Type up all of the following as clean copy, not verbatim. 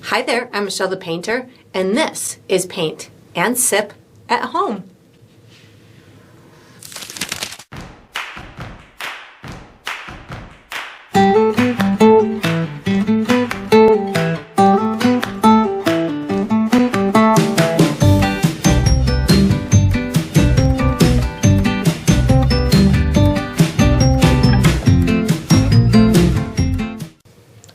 Hi there, I'm Michelle the Painter, and this is Paint and Sip at Home.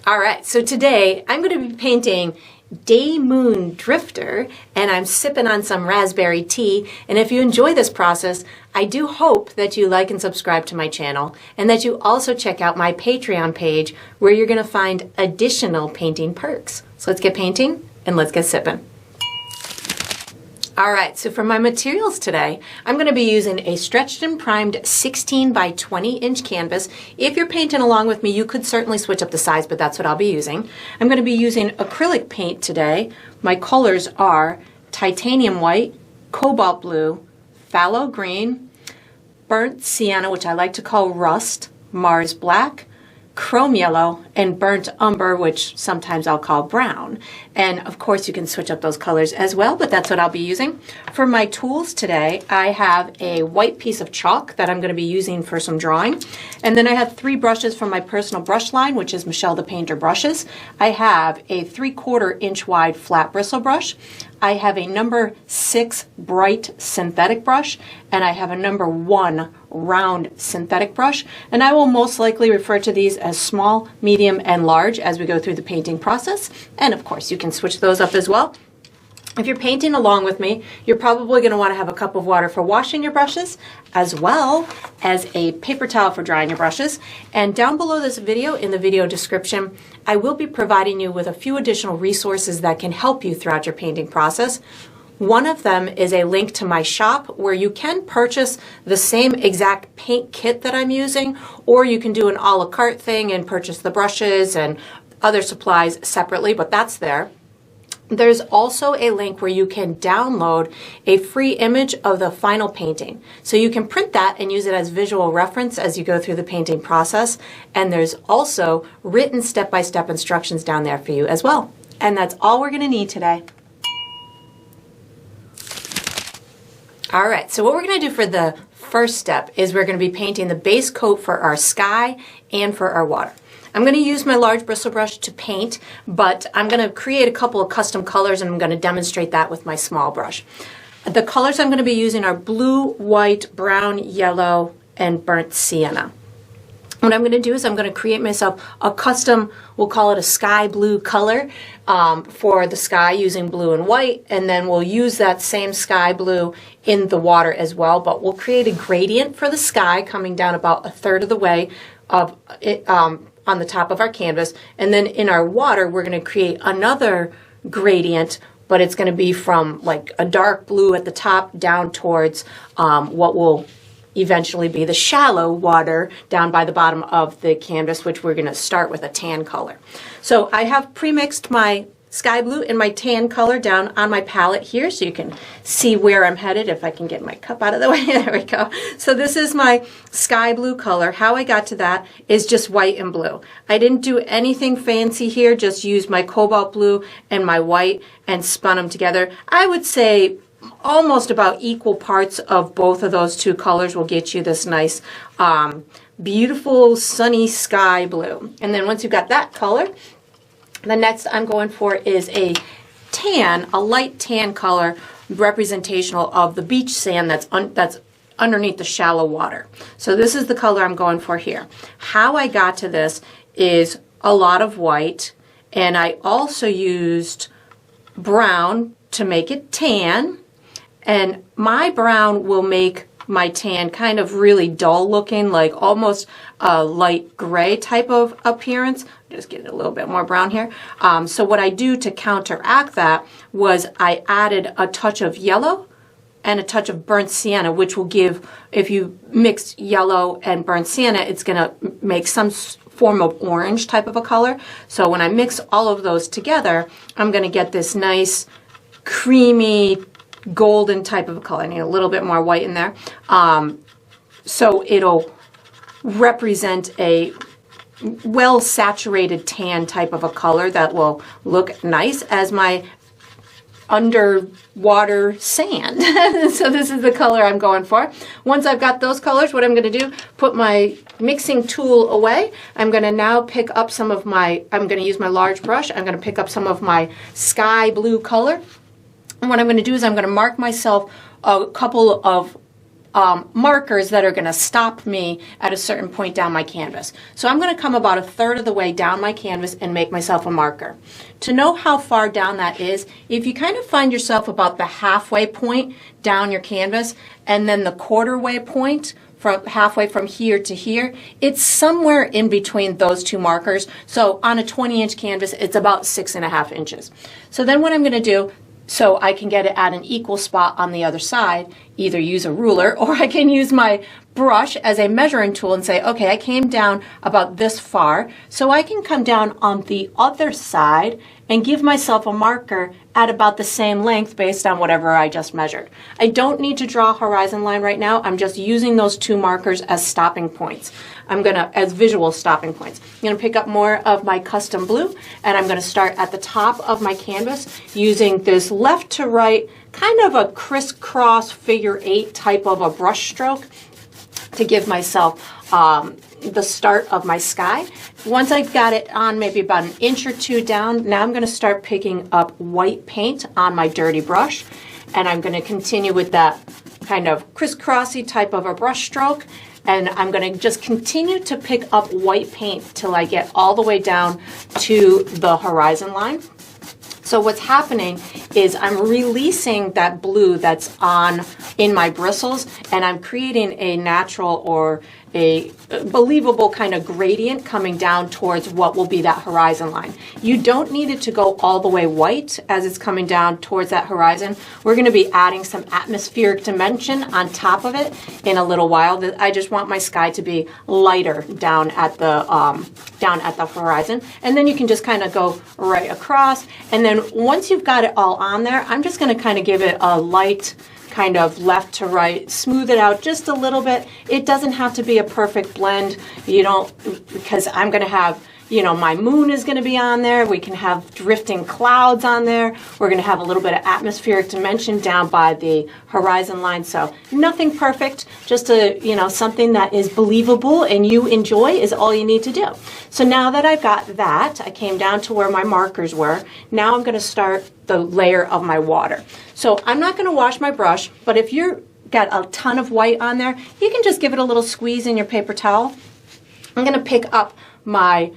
Alright, so today I'm going to be painting Day Moon Drifter, and I'm sipping on some raspberry tea. And if you enjoy this process, I do hope that you like and subscribe to my channel, and that you also check out my Patreon page where you're going to find additional painting perks. So let's get painting and let's get sipping. Alright, so for my materials today, I'm going to be using a stretched and primed 16 by 20 inch canvas. If you're painting along with me, you could certainly switch up the size, but that's what I'll be using. I'm going to be using acrylic paint today. My colors are titanium white, cobalt blue, phthalo green, burnt sienna, which I like to call rust, Mars black, chrome yellow, and burnt umber, which sometimes I'll call brown. And of course you can switch up those colors as well, but that's what I'll be using. For my tools today, I have a white piece of chalk that I'm going to be using for some drawing. And then I have 3 brushes from my personal brush line, which is Michelle the Painter brushes. I have a 3/4 inch wide flat bristle brush. I have a number 6 bright synthetic brush, and I have a number 1 round synthetic brush, and I will most likely refer to these as small, medium, and large as we go through the painting process. And of course you can switch those up as well. If you're painting along with me, you're probably going to want to have a cup of water for washing your brushes, as well as a paper towel for drying your brushes. And down below this video, in the video description, I will be providing you with a few additional resources that can help you throughout your painting process. One of them is a link to my shop where you can purchase the same exact paint kit that I'm using, or you can do an a la carte thing and purchase the brushes and other supplies separately, but that's there. There's also a link where you can download a free image of the final painting. So you can print that and use it as visual reference as you go through the painting process. And there's also written step-by-step instructions down there for you as well. And that's all we're going to need today. All right, so what we're going to do for the first step is we're going to be painting the base coat for our sky and for our water. I'm going to use my large bristle brush to paint, but I'm going to create a couple of custom colors, and I'm going to demonstrate that with my small brush. The colors I'm going to be using are blue, white, brown, yellow, and burnt sienna. What I'm going to do is I'm going to create myself a custom, we'll call it a sky blue color for the sky using blue and white, and then we'll use that same sky blue in the water as well, but we'll create a gradient for the sky coming down about 1/3 of the way of it, on the top of our canvas, and then in our water we're going to create another gradient, but it's going to be from like a dark blue at the top down towards what will eventually be the shallow water down by the bottom of the canvas, which we're going to start with a tan color. So I have pre-mixed my sky blue and my tan color down on my palette here, so you can see where I'm headed. If I can get my cup out of the way, there we go. So this is my sky blue color. How I got to that is just white and blue. I didn't do anything fancy here, just used my cobalt blue and my white and spun them together. I would say almost about equal parts of both of those two colors will get you this nice beautiful sunny sky blue. And then once you've got that color, the next I'm going for is a tan, a light tan color representational of the beach sand that's underneath the shallow water. So this is the color I'm going for here. How I got to this is a lot of white, and I also used brown to make it tan, and my brown will make my tan kind of really dull looking, like almost a light gray type of appearance. Just get a little bit more brown here. So what I do to counteract that was I added a touch of yellow and a touch of burnt sienna, which will give, if you mix yellow and burnt sienna, it's going to make some form of orange type of a color. So when I mix all of those together, I'm going to get this nice creamy golden type of a color. I need a little bit more white in there. So it'll represent a well saturated tan type of a color that will look nice as my underwater sand. So this is the color I'm going for. Once I've got those colors, what I'm going to do, put my mixing tool away. I'm going to now pick up some of my, I'm going to use my large brush. I'm going to pick up some of my sky blue color. And what I'm going to do is I'm going to mark myself a couple of markers that are going to stop me at a certain point down my canvas. So I'm going to come about a third of the way down my canvas and make myself a marker. To know how far down that is, if you kind of find yourself about the halfway point down your canvas and then the quarter way point from halfway from here to here, it's somewhere in between those two markers. So on a 20-inch canvas, it's about 6.5 inches. So then what I'm going to do, so I can get it at an equal spot on the other side, either use a ruler or I can use my brush as a measuring tool and say, okay, I came down about this far, so I can come down on the other side and give myself a marker at about the same length based on whatever I just measured. I don't need to draw a horizon line right now. I'm just using those two markers as stopping points. As visual stopping points. I'm going to pick up more of my custom blue, and I'm going to start at the top of my canvas using this left to right, kind of a crisscross figure 8 type of a brush stroke to give myself the start of my sky. Once I've got it on maybe about 1 inch or 2 down, now I'm going to start picking up white paint on my dirty brush, and I'm going to continue with that kind of crisscrossy type of a brush stroke. And I'm going to just continue to pick up white paint till I get all the way down to the horizon line. So what's happening is I'm releasing that blue that's in my bristles, and I'm creating a natural or a believable kind of gradient coming down towards what will be that horizon line. You don't need it to go all the way white as it's coming down towards that horizon. We're going to be adding some atmospheric dimension on top of it in a little while. I just want my sky to be lighter down at the horizon, and then you can just kind of go right across. And then once you've got it all on there, I'm just going to kind of give it a light kind of left to right, smooth it out just a little bit. It doesn't have to be a perfect blend. Because I'm going to have, my moon is going to be on there. We can have drifting clouds on there. We're going to have a little bit of atmospheric dimension down by the horizon line. So nothing perfect, just something that is believable and you enjoy is all you need to do. So now that I've got that, I came down to where my markers were. Now I'm going to start the layer of my water. So I'm not going to wash my brush, but if you've got a ton of white on there, you can just give it a little squeeze in your paper towel. I'm going to pick up my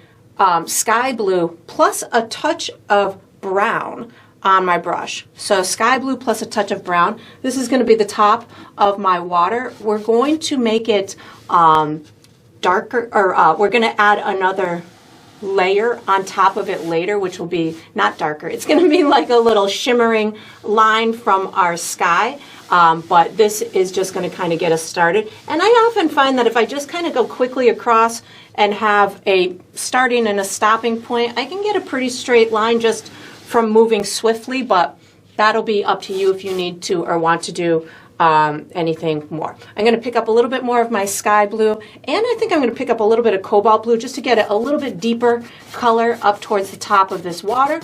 sky blue plus a touch of brown on my brush. So sky blue plus a touch of brown. This is going to be the top of my water. We're going to make it darker, or we're going to add another layer on top of it later, which will be not darker. It's going to be like a little shimmering line from our sky. But this is just going to kind of get us started. And I often find that if I just kind of go quickly across and have a starting and a stopping point, I can get a pretty straight line just from moving swiftly, but that'll be up to you if you need to or want to do anything more. I'm going to pick up a little bit more of my sky blue, and I think I'm going to pick up a little bit of cobalt blue just to get it a little bit deeper color up towards the top of this water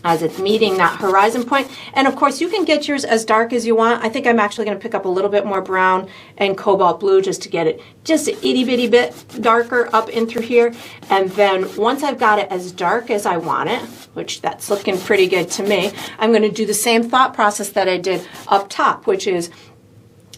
as it's meeting that horizon point. And of course you can get yours as dark as you want. I think I'm actually going to pick up a little bit more brown and cobalt blue just to get it just an itty bitty bit darker up in through here. And then once I've got it as dark as I want it, which that's looking pretty good to me, I'm going to do the same thought process that I did up top, which is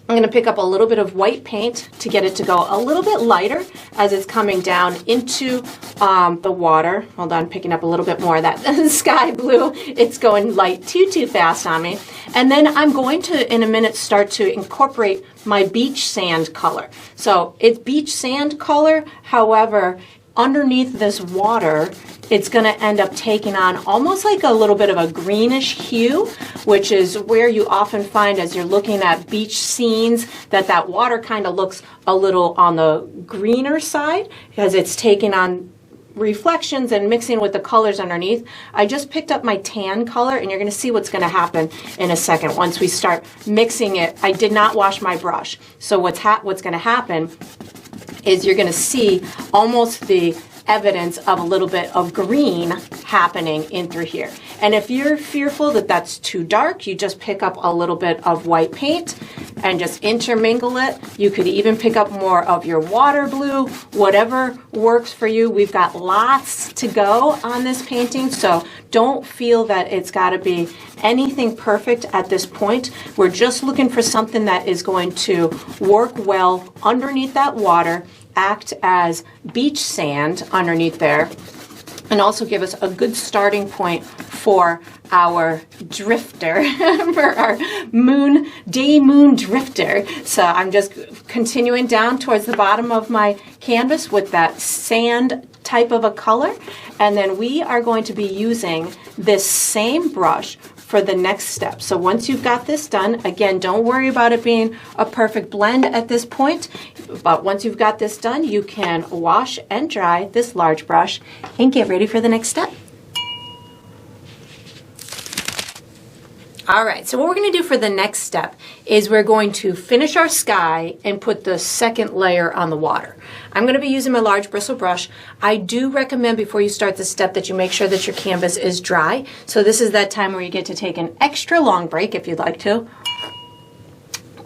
I'm going to pick up a little bit of white paint to get it to go a little bit lighter as it's coming down into the water. Hold on, picking up a little bit more of that sky blue. It's going light too fast on me. And then I'm going to, in a minute, start to incorporate my beach sand color. So it's beach sand color, however, underneath this water, it's going to end up taking on almost like a little bit of a greenish hue, which is where you often find as you're looking at beach scenes that water kind of looks a little on the greener side because it's taking on reflections and mixing with the colors underneath. I just picked up my tan color, and you're going to see what's going to happen in a second once we start mixing it. I did not wash my brush, so what's going to happen is you're going to see almost the evidence of a little bit of green happening in through here. And if you're fearful that that's too dark, you just pick up a little bit of white paint and just intermingle it. You could even pick up more of your water blue, whatever works for you. We've got lots to go on this painting, so don't feel that it's got to be anything perfect at this point. We're just looking for something that is going to work well underneath that water, act as beach sand underneath there, and also give us a good starting point for our drifter, for our moon drifter. So I'm just continuing down towards the bottom of my canvas with that sand type of a color, and then we are going to be using this same brush for the next step. So once you've got this done, again, don't worry about it being a perfect blend at this point, but once you've got this done, you can wash and dry this large brush and get ready for the next step. All right, so what we're going to do for the next step is we're going to finish our sky and put the second layer on the water. I'm going to be using my large bristle brush. I do recommend before you start this step that you make sure that your canvas is dry. So this is that time where you get to take an extra long break if you'd like to.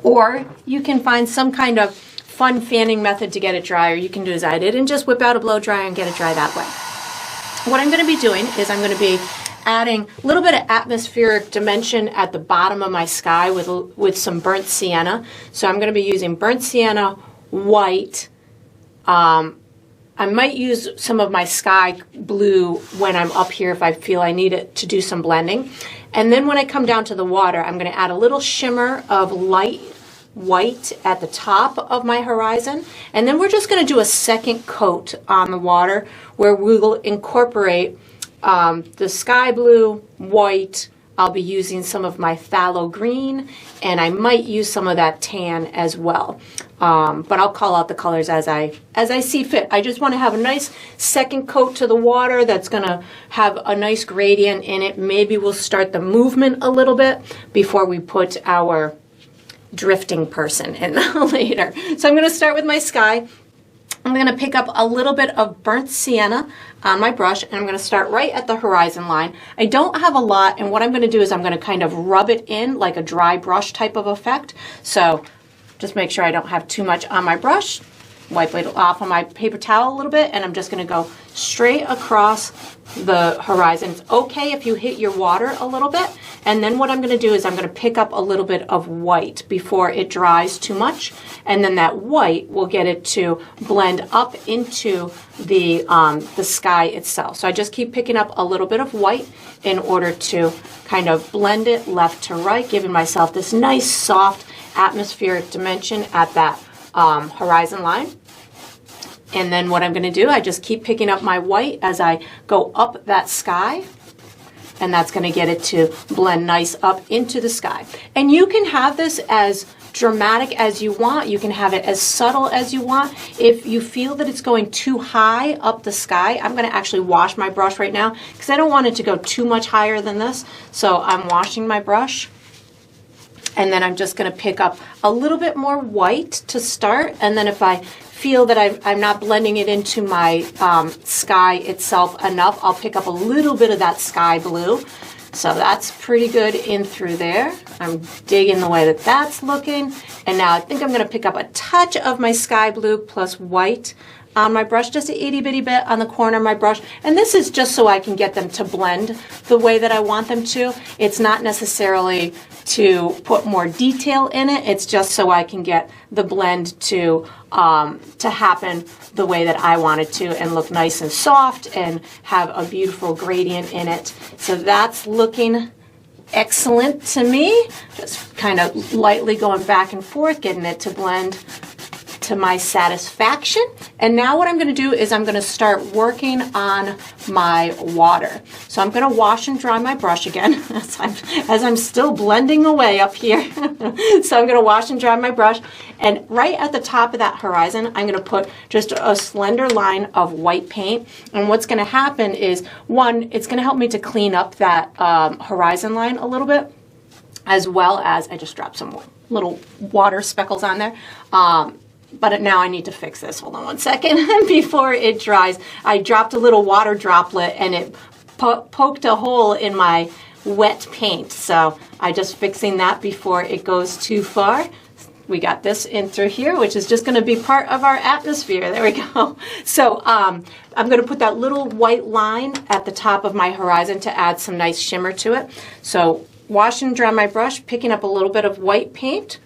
Or you can find some kind of fun fanning method to get it dry, or you can do as I did and just whip out a blow dryer and get it dry that way. What I'm going to be doing is I'm going to be adding a little bit of atmospheric dimension at the bottom of my sky with some burnt sienna. So I'm going to be using burnt sienna, white. I might use some of my sky blue when I'm up here if I feel I need it to do some blending. And then when I come down to the water, I'm going to add a little shimmer of light white at the top of my horizon. And then we're just going to do a second coat on the water where we will incorporate the sky blue, white. I'll be using some of my phthalo green, and I might use some of that tan as well. But I'll call out the colors as I see fit. I just want to have a nice second coat to the water that's going to have a nice gradient in it. Maybe we'll start the movement a little bit before we put our drifting person in later. So I'm going to start with my sky. I'm going to pick up a little bit of burnt sienna on my brush, and I'm going to start right at the horizon line. I don't have a lot, and what I'm going to do is I'm going to kind of rub it in like a dry brush type of effect. So just make sure I don't have too much on my brush. Wipe it off on my paper towel a little bit, and I'm just going to go straight across the horizon. It's okay if you hit your water a little bit, and then what I'm going to do is I'm going to pick up a little bit of white before it dries too much, and then that white will get it to blend up into the sky itself. So I just keep picking up a little bit of white in order to kind of blend it left to right, giving myself this nice soft atmospheric dimension at that horizon line. And then what I'm going to do, I just keep picking up my white as I go up that sky, and that's going to get it to blend nice up into the sky. And you can have this as dramatic as you want. You can have it as subtle as you want. If you feel that it's going too high up the sky, I'm going to actually wash my brush right now because I don't want it to go too much higher than this. So I'm washing my brush. And then I'm just going to pick up a little bit more white to start. And then if I feel that I'm not blending it into my sky itself enough, I'll pick up a little bit of that sky blue. So that's pretty good in through there. I'm digging the way that that's looking. And now I think I'm going to pick up a touch of my sky blue plus white on my brush, just a itty bitty bit on the corner of my brush. And this is just so I can get them to blend the way that I want them to. It's not necessarily to put more detail in it. It's just so I can get the blend to happen the way that I want it to and look nice and soft and have a beautiful gradient in it. So that's looking excellent to me. Just kind of lightly going back and forth, getting it to blend to my satisfaction. And now what I'm going to do is I'm going to start working on my water. So I'm going to wash and dry my brush again as I'm still blending away up here. So I'm going to wash and dry my brush, and right at the top of that horizon I'm going to put just a slender line of white paint. And what's going to happen is, one, it's going to help me to clean up that horizon line a little bit, as well as I just dropped some little water speckles on there. But now I need to fix this. Hold on one second before it dries. I dropped a little water droplet and it poked a hole in my wet paint. So I'm just fixing that before it goes too far. We got this in through here, which is just going to be part of our atmosphere. There we go. So I'm going to put that little white line at the top of my horizon to add some nice shimmer to it. So wash and dry my brush, picking up a little bit of white paint.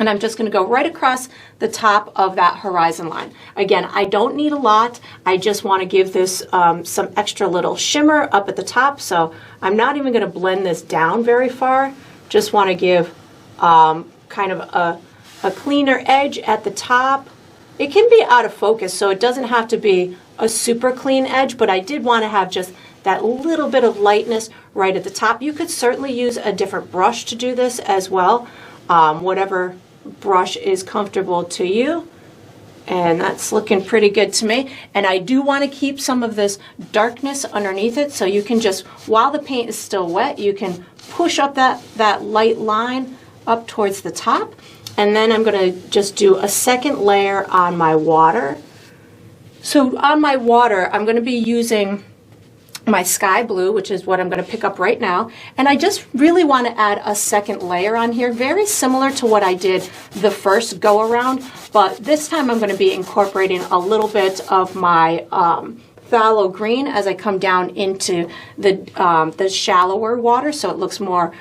And I'm just going to go right across the top of that horizon line. Again, I don't need a lot. I just want to give this some extra little shimmer up at the top. So I'm not even going to blend this down very far. Just want to give kind of a cleaner edge at the top. It can be out of focus, so it doesn't have to be a super clean edge, but I did want to have just that little bit of lightness right at the top. You could certainly use a different brush to do this as well. Whatever brush is comfortable to you. And that's looking pretty good to me. And I do want to keep some of this darkness underneath it, so you can just, while the paint is still wet, you can push up that light line up towards the top. And then I'm going to just do a second layer on my water. So on my water, I'm going to be using my sky blue, which is what I'm going to pick up right now. And I just really want to add a second layer on here, very similar to what I did the first go around, but this time I'm going to be incorporating a little bit of my phthalo green as I come down into the shallower water, so it looks more,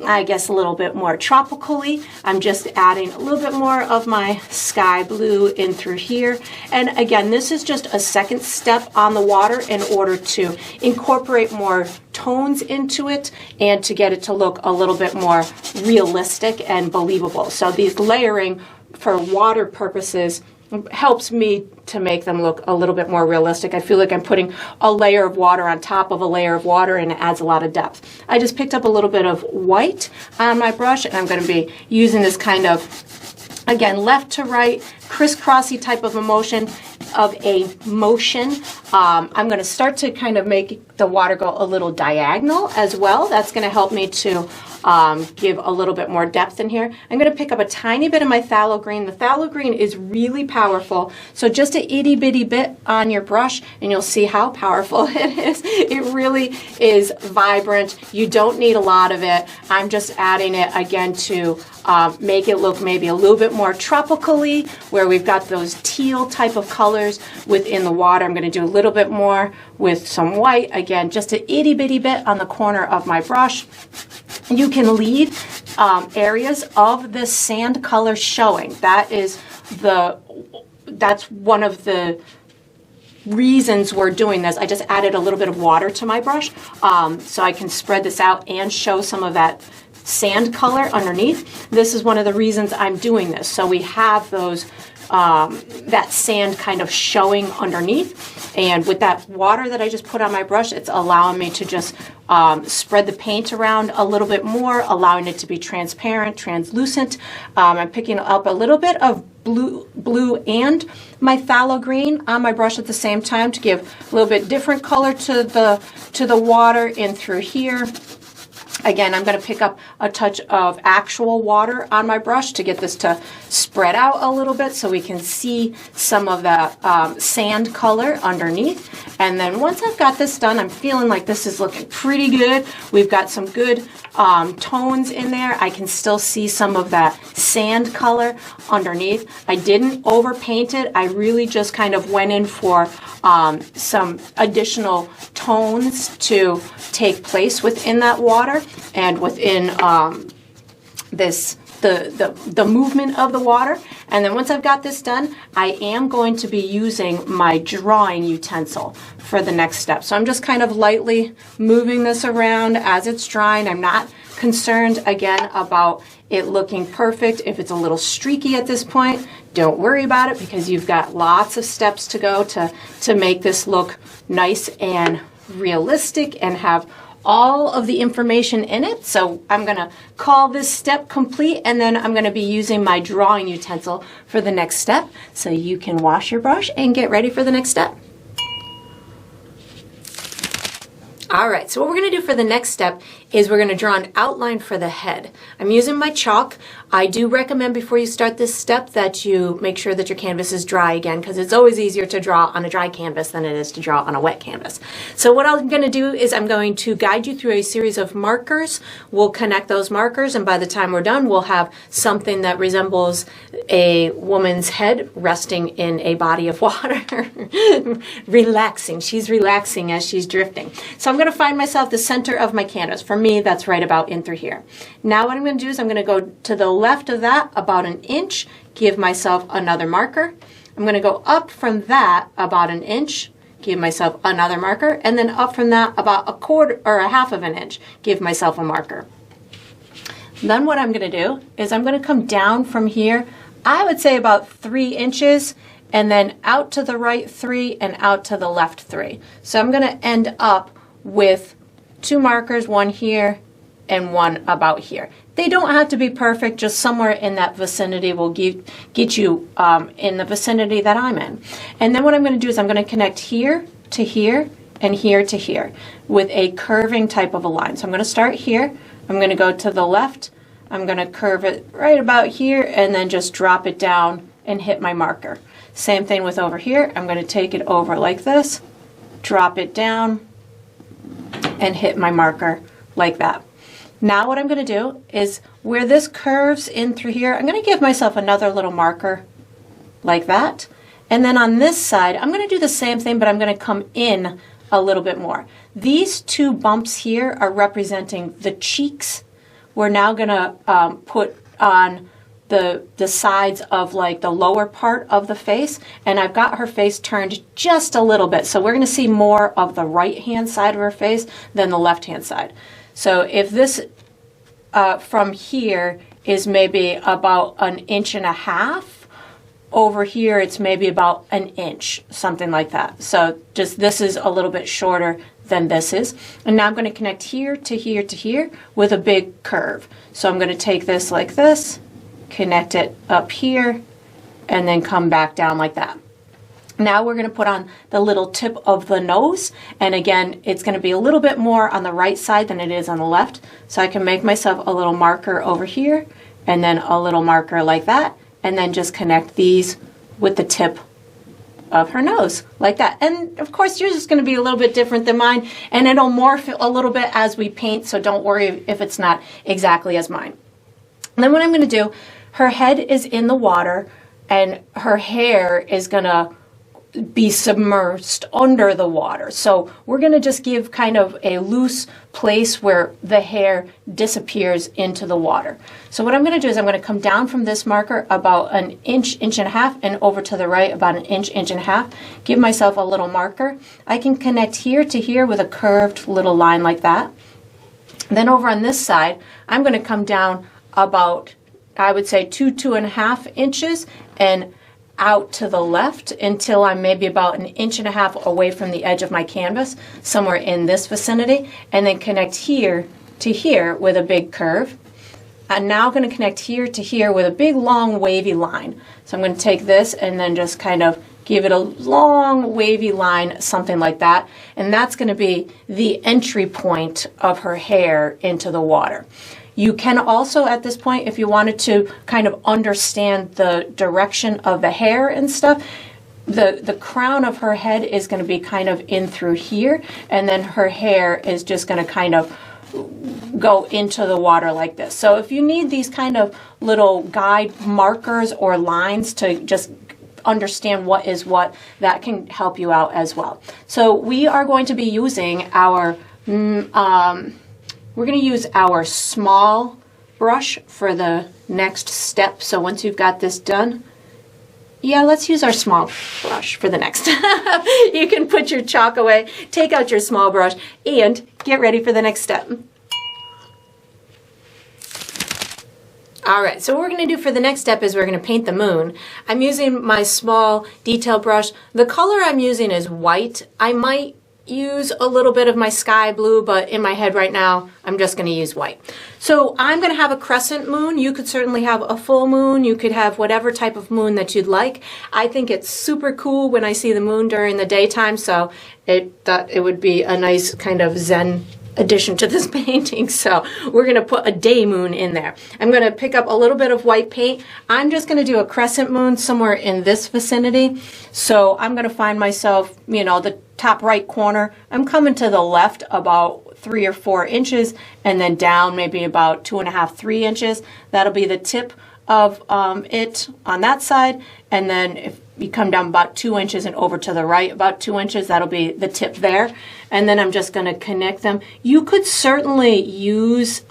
I guess, a little bit more tropically. I'm just adding a little bit more of my sky blue in through here. And again, this is just a second step on the water in order to incorporate more tones into it and to get it to look a little bit more realistic and believable. So these layering for water purposes helps me to make them look a little bit more realistic. I feel like I'm putting a layer of water on top of a layer of water, and it adds a lot of depth. I just picked up a little bit of white on my brush, and I'm going to be using this kind of, again, left to right, crisscrossy type of a motion. I'm going to start to kind of make the water go a little diagonal as well. That's going to help me to give a little bit more depth in here. I'm going to pick up a tiny bit of my phthalo green. The phthalo green is really powerful. So just a itty bitty bit on your brush and you'll see how powerful it is. It really is vibrant. You don't need a lot of it. I'm just adding it again to make it look maybe a little bit more tropically, where we've got those teal type of colors within the water. I'm going to do a little bit more with some white. Again, just an itty bitty bit on the corner of my brush. You can leave areas of the sand color showing. That's one of the reasons we're doing this. I just added a little bit of water to my brush so I can spread this out and show some of that sand color underneath. This is one of the reasons I'm doing this. So we have those that sand kind of showing underneath, and with that water that I just put on my brush, it's allowing me to just spread the paint around a little bit more, allowing it to be transparent, translucent. I'm picking up a little bit of blue and my phthalo green on my brush at the same time to give a little bit different color to the water in through here. Again, I'm going to pick up a touch of actual water on my brush to get this to spread out a little bit so we can see some of that sand color underneath. And then once I've got this done, I'm feeling like this is looking pretty good. We've got some good tones in there. I can still see some of that sand color underneath. I didn't overpaint it. I really just kind of went in for some additional tones to take place within that water and within the movement of the water. And then once I've got this done, I am going to be using my drawing utensil for the next step. So I'm just kind of lightly moving this around as it's drying. I'm not concerned, again, about it looking perfect. If it's a little streaky at this point, don't worry about it, because you've got lots of steps to go to make this look nice and realistic and have all of the information in it. So I'm going to call this step complete, and then I'm going to be using my drawing utensil for the next step, so you can wash your brush and get ready for the next step. All right, so what we're going to do for the next step is we're going to draw an outline for the head. I'm using my chalk. I do recommend before you start this step that you make sure that your canvas is dry again, because it's always easier to draw on a dry canvas than it is to draw on a wet canvas. So what I'm going to do is I'm going to guide you through a series of markers. We'll connect those markers, and by the time we're done, we'll have something that resembles a woman's head resting in a body of water. Relaxing. She's relaxing as she's drifting. So I'm going to find myself the center of my canvas. For me, that's right about in through here. Now what I'm going to do is I'm going to go to the left of that about an inch, give myself another marker. I'm going to go up from that about an inch, give myself another marker, and then up from that about a quarter or a half of an inch, give myself a marker. Then what I'm going to do is I'm going to come down from here, I would say about 3 inches, and then out to the right 3 and out to the left 3. So I'm going to end up with 2 markers, one here and one about here. They don't have to be perfect, just somewhere in that vicinity will get you in the vicinity that I'm in. And then what I'm going to do is I'm going to connect here to here and here to here with a curving type of a line. So I'm going to start here, I'm going to go to the left, I'm going to curve it right about here and then just drop it down and hit my marker. Same thing with over here, I'm going to take it over like this, drop it down, and hit my marker like that. Now what I'm going to do is where this curves in through here, I'm going to give myself another little marker like that. And then on this side, I'm going to do the same thing, but I'm going to come in a little bit more. These 2 bumps here are representing the cheeks. We're now going to put on the sides of like the lower part of the face, and I've got her face turned just a little bit, so we're going to see more of the right hand side of her face than the left hand side. So if this from here is maybe about 1.5 inches, over here it's maybe about 1 inch, something like that. So just this is a little bit shorter than this is. And now I'm going to connect here to here to here with a big curve. So I'm going to take this like this, connect it up here, and then come back down like that. Now we're going to put on the little tip of the nose, and again it's going to be a little bit more on the right side than it is on the left. So I can make myself a little marker over here and then a little marker like that, and then just connect these with the tip of her nose like that. And of course yours is going to be a little bit different than mine, and it'll morph a little bit as we paint, so don't worry if it's not exactly as mine. And then what I'm going to do, her head is in the water and her hair is going to be submerged under the water. So we're going to just give kind of a loose place where the hair disappears into the water. So what I'm going to do is I'm going to come down from this marker about 1 inch, 1.5 inches, and over to the right about 1 inch, 1.5 inches. Give myself a little marker. I can connect here to here with a curved little line like that. Then over on this side, I'm going to come down about, I would say 2.5 inches, and out to the left until I'm maybe about 1.5 inches away from the edge of my canvas, somewhere in this vicinity, and then connect here to here with a big curve. I'm now going to connect here to here with a big long wavy line. So I'm going to take this and then just kind of give it a long wavy line, something like that, and that's going to be the entry point of her hair into the water. You can also, at this point, if you wanted to kind of understand the direction of the hair and stuff, the crown of her head is going to be kind of in through here, and then her hair is just going to kind of go into the water like this. So if you need these kind of little guide markers or lines to just understand what is what, that can help you out as well. So we are going to be using our we're going to use our small brush for the next step. So once you've got this done, yeah, let's use our small brush for the next. You can put your chalk away, take out your small brush, and get ready for the next step. All right, so what we're going to do for the next step is we're going to paint the moon. I'm using my small detail brush. The color I'm using is white. I might use a little bit of my sky blue, but in my head right now, I'm just going to use white. So I'm going to have a crescent moon. You could certainly have a full moon. You could have whatever type of moon that you'd like. I think it's super cool when I see the moon during the daytime, so thought it would be a nice kind of zen addition to this painting. So we're going to put a day moon in there. I'm going to pick up a little bit of white paint. I'm just going to do a crescent moon somewhere in this vicinity. So I'm going to find myself, you know, the top right corner. I'm coming to the left about 3 or 4 inches and then down maybe about 2.5, 3 inches. That'll be the tip of it on that side. And then if you come down about 2 inches and over to the right about 2 inches, that'll be the tip there. And then I'm just going to connect them. You could certainly use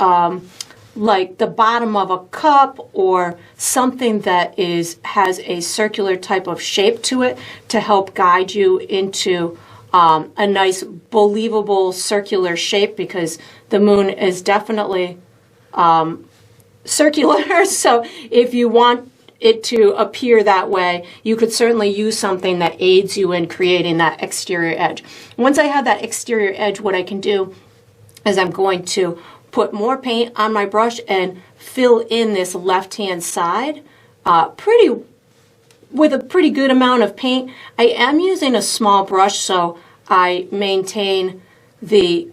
like the bottom of a cup or something that has a circular type of shape to it to help guide you into a nice believable circular shape, because the moon is definitely circular. So if you want it to appear that way, you could certainly use something that aids you in creating that exterior edge. Once I have that exterior edge, what I can do is I'm going to put more paint on my brush and fill in this left-hand side with a pretty good amount of paint. I am using a small brush, so I maintain the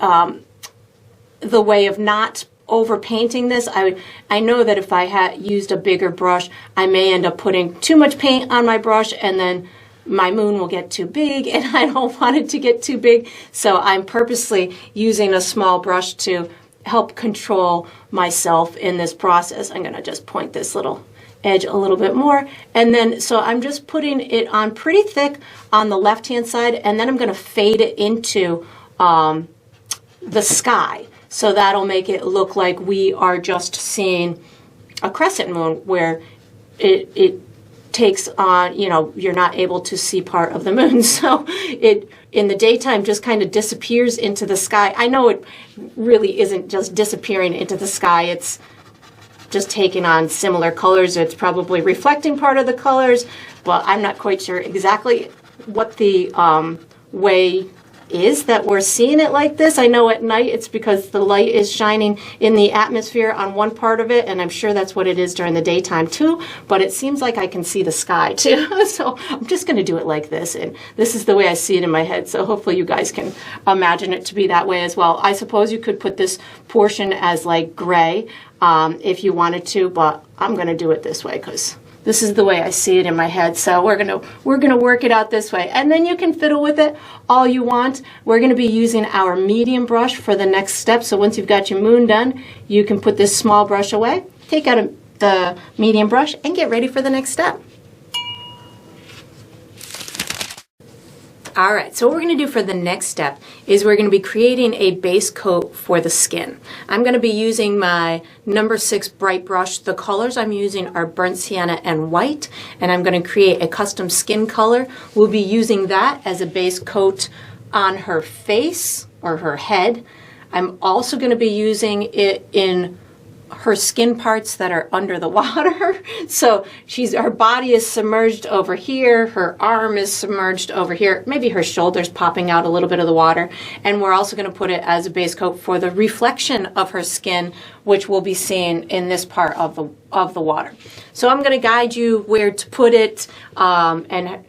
way of not over painting this. I know that if I had used a bigger brush, I may end up putting too much paint on my brush and then my moon will get too big, and I don't want it to get too big. So I'm purposely using a small brush to help control myself in this process. I'm going to just point this little edge a little bit more, and then so I'm just putting it on pretty thick on the left hand side, and then I'm going to fade it into the sky. So that'll make it look like we are just seeing a crescent moon where it takes on, you know, you're not able to see part of the moon. So it, in the daytime, just kind of disappears into the sky. I know it really isn't just disappearing into the sky. It's just taking on similar colors. It's probably reflecting part of the colors, but I'm not quite sure exactly what the way is that we're seeing it like this. I know at night it's because the light is shining in the atmosphere on one part of it, and I'm sure that's what it is during the daytime too, but it seems like I can see the sky too. So I'm just going to do it like this, and this is the way I see it in my head, so hopefully you guys can imagine it to be that way as well. I suppose you could put this portion as like gray if you wanted to, but I'm going to do it this way because this is the way I see it in my head. So we're gonna work it out this way, and then you can fiddle with it all you want. We're gonna be using our medium brush for the next step. So once you've got your moon done, you can put this small brush away, take out the medium brush, and get ready for the next step. All right, so what we're going to do for the next step is we're going to be creating a base coat for the skin. I'm going to be using my number 6 bright brush. The colors I'm using are burnt sienna and white, and I'm going to create a custom skin color. We'll be using that as a base coat on her face or her head. I'm also going to be using it in her skin parts that are under the water. So her body is submerged over here, her arm is submerged over here, maybe her shoulders popping out a little bit of the water. And we're also going to put it as a base coat for the reflection of her skin, which we'll be seeing in this part of the water. So I'm going to guide you where to put it, and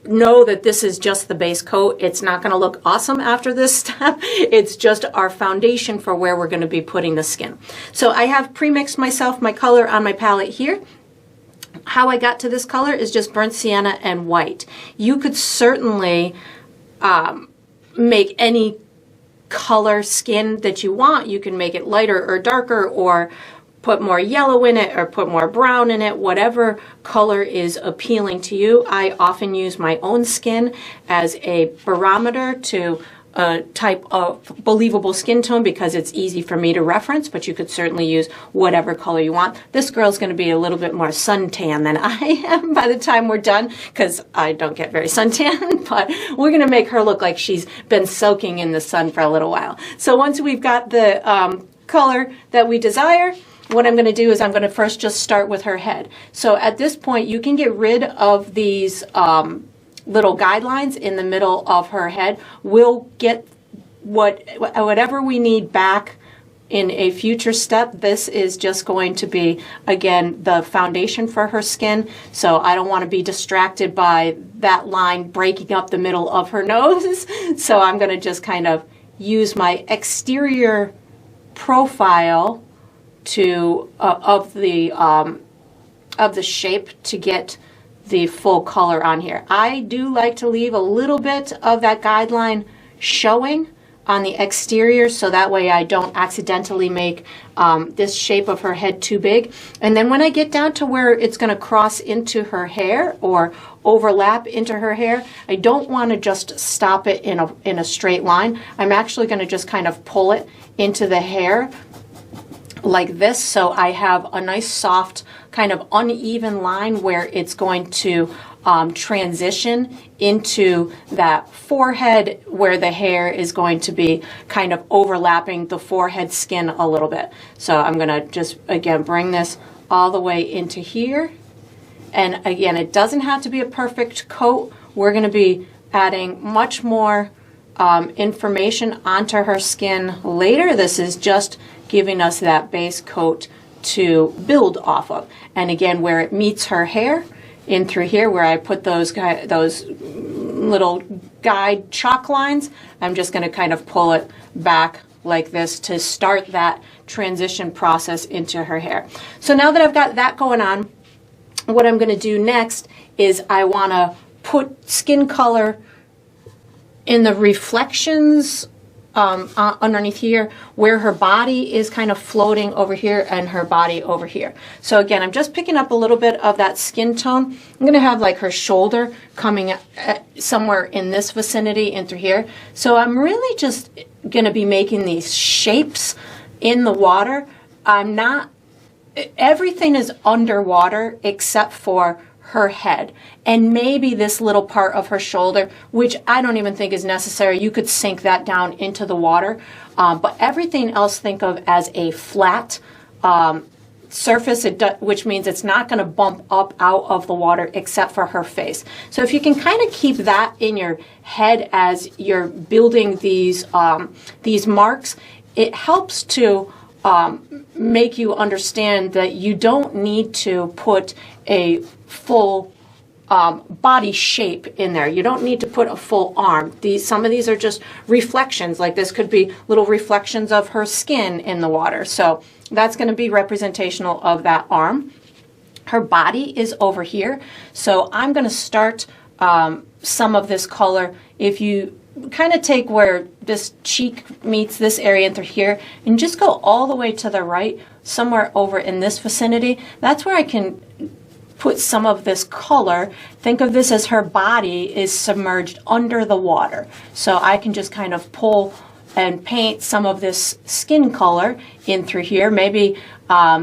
know that this is just the base coat. It's not going to look awesome after this step. It's just our foundation for where we're going to be putting the skin. So I have pre-mixed myself my color on my palette here. How I got to this color is just burnt sienna and white. You could certainly make any color skin that you want. You can make it lighter or darker, or put more yellow in it, or put more brown in it, whatever color is appealing to you. I often use my own skin as a barometer to a type of believable skin tone because it's easy for me to reference, but you could certainly use whatever color you want. This girl's going to be a little bit more suntan than I am by the time we're done, because I don't get very suntan, but we're going to make her look like she's been soaking in the sun for a little while. So once we've got the color that we desire, what I'm going to do is I'm going to first just start with her head. So at this point, you can get rid of these little guidelines in the middle of her head. We'll get whatever we need back in a future step. This is just going to be, again, the foundation for her skin. So I don't want to be distracted by that line breaking up the middle of her nose. So I'm going to just kind of use my exterior profile to of the shape to get the full color on here. I do like to leave a little bit of that guideline showing on the exterior, so that way I don't accidentally make this shape of her head too big. And then when I get down to where it's going to cross into her hair or overlap into her hair, I don't want to just stop it in a straight line. I'm actually going to just kind of pull it into the hair like this, so I have a nice soft kind of uneven line where it's going to transition into that forehead where the hair is going to be kind of overlapping the forehead skin a little bit. So I'm going to just, again, bring this all the way into here. And again, it doesn't have to be a perfect coat. We're going to be adding much more information onto her skin later. This is just giving us that base coat to build off of. And again, where it meets her hair, in through here where I put those little guide chalk lines, I'm just going to kind of pull it back like this to start that transition process into her hair. So now that I've got that going on, what I'm going to do next is I want to put skin color in the reflections underneath here where her body is kind of floating over here and her body over here. So again, I'm just picking up a little bit of that skin tone. I'm going to have like her shoulder coming somewhere in this vicinity and through here. So I'm really just going to be making these shapes in the water. Everything is underwater except for her head and maybe this little part of her shoulder, which I don't even think is necessary. You could sink that down into the water, but everything else think of as a flat surface, which means it's not going to bump up out of the water except for her face. So if you can kind of keep that in your head as you're building these marks, it helps to make you understand that you don't need to put a full body shape in there. You don't need to put a full arm. Some of these are just reflections. Like this could be little reflections of her skin in the water. So that's going to be representational of that arm. Her body is over here. So I'm going to start some of this color. If you kind of take where this cheek meets this area and through here and just go all the way to the right, somewhere over in this vicinity, that's where I can put some of this color. Think of this as her body is submerged under the water. So I can just kind of pull and paint some of this skin color in through here. Maybe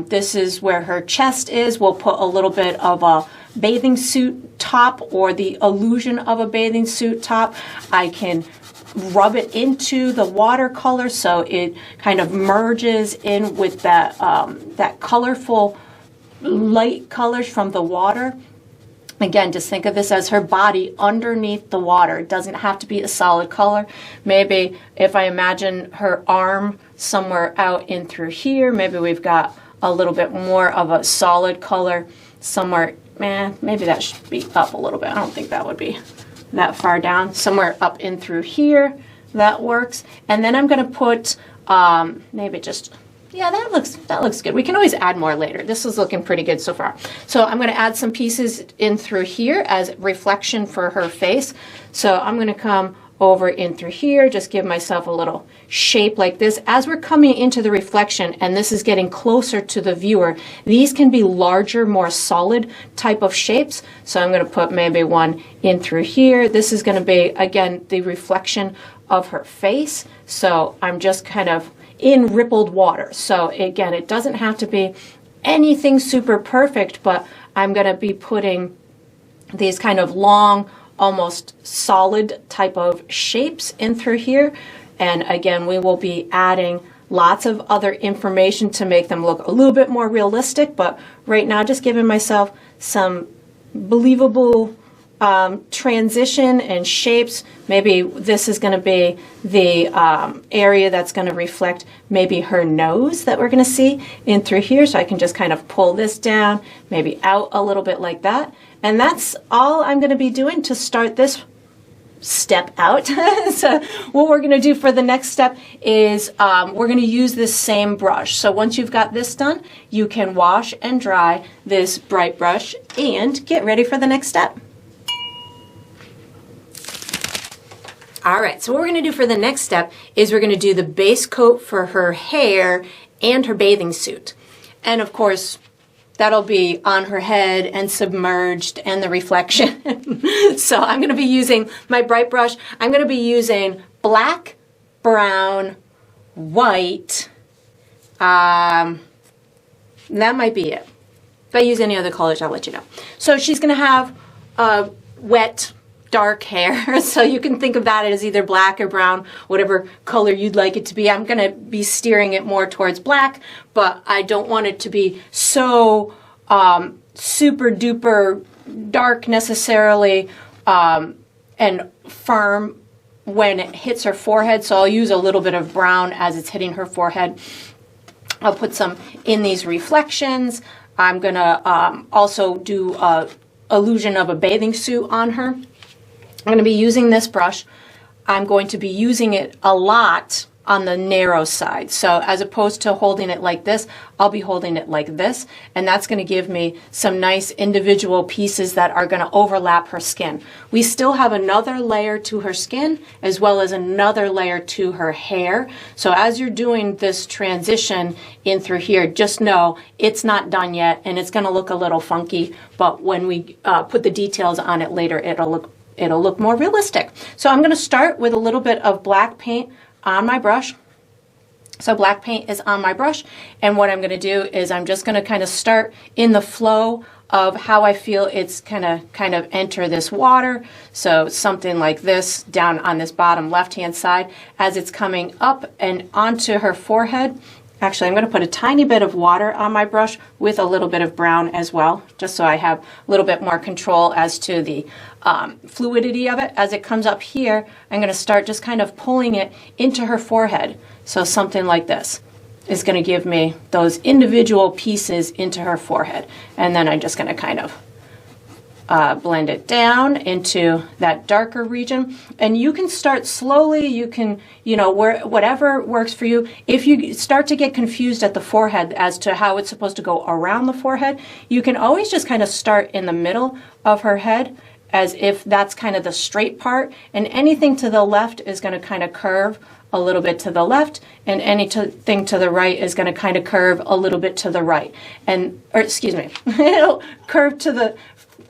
this is where her chest is. We'll put a little bit of a bathing suit top or the illusion of a bathing suit top. I can rub it into the watercolor so it kind of merges in with that, that colorful light colors from the water. Again, just think of this as her body underneath the water. It doesn't have to be a solid color. Maybe if I imagine her arm somewhere out in through here, maybe we've got a little bit more of a solid color somewhere. Maybe that should be up a little bit. I don't think that would be that far down. Somewhere up in through here, that works. And then I'm going to put maybe just, yeah, that looks good. We can always add more later. This is looking pretty good so far. So I'm going to add some pieces in through here as reflection for her face. So I'm going to come over in through here, just give myself a little shape like this. As we're coming into the reflection and this is getting closer to the viewer, these can be larger, more solid type of shapes. So I'm going to put maybe one in through here. This is going to be, again, the reflection of her face. So I'm just kind of in rippled water. So again, it doesn't have to be anything super perfect, but I'm going to be putting these kind of long, almost solid type of shapes in through here. And again, we will be adding lots of other information to make them look a little bit more realistic, but right now just giving myself some believable transition and shapes. Maybe this is going to be the area that's going to reflect maybe her nose that we're going to see in through here. So I can just kind of pull this down, maybe out a little bit like that. And that's all I'm going to be doing to start this step out. So what we're going to do for the next step is we're going to use this same brush. So once you've got this done, you can wash and dry this bright brush and get ready for the next step. All right, so what we're going to do for the next step is we're going to do the base coat for her hair and her bathing suit. And of course, that'll be on her head and submerged and the reflection. So I'm going to be using my bright brush. I'm going to be using black, brown, white. That might be it. If I use any other colors, I'll let you know. So she's going to have wet, dark hair. So you can think of that as either black or brown, whatever color you'd like it to be. I'm going to be steering it more towards black, but I don't want it to be so super duper dark necessarily and firm when it hits her forehead. So I'll use a little bit of brown as it's hitting her forehead. I'll put some in these reflections. I'm going to also do a illusion of a bathing suit on her. I'm going to be using this brush. I'm going to be using it a lot on the narrow side. So as opposed to holding it like this, I'll be holding it like this. And that's going to give me some nice individual pieces that are going to overlap her skin. We still have another layer to her skin as well as another layer to her hair. So as you're doing this transition in through here, just know it's not done yet and it's going to look a little funky. But when we put the details on it later, it'll look more realistic. So I'm going to start with a little bit of black paint on my brush. So black paint is on my brush, and what I'm going to do is I'm just going to kind of start in the flow of how I feel it's kind of enter this water. So something like this down on this bottom left hand side as it's coming up and onto her forehead. Actually, I'm going to put a tiny bit of water on my brush with a little bit of brown as well, just so I have a little bit more control as to the fluidity of it. As it comes up here, I'm going to start just kind of pulling it into her forehead. So something like this is going to give me those individual pieces into her forehead. And then I'm just going to kind of blend it down into that darker region. And you can start slowly. You can, whatever works for you. If you start to get confused at the forehead as to how it's supposed to go around the forehead, you can always just kind of start in the middle of her head as if that's kind of the straight part. And anything to the left is going to kind of curve a little bit to the left, and anything to the right is going to kind of curve a little bit to the right. It'll curve to the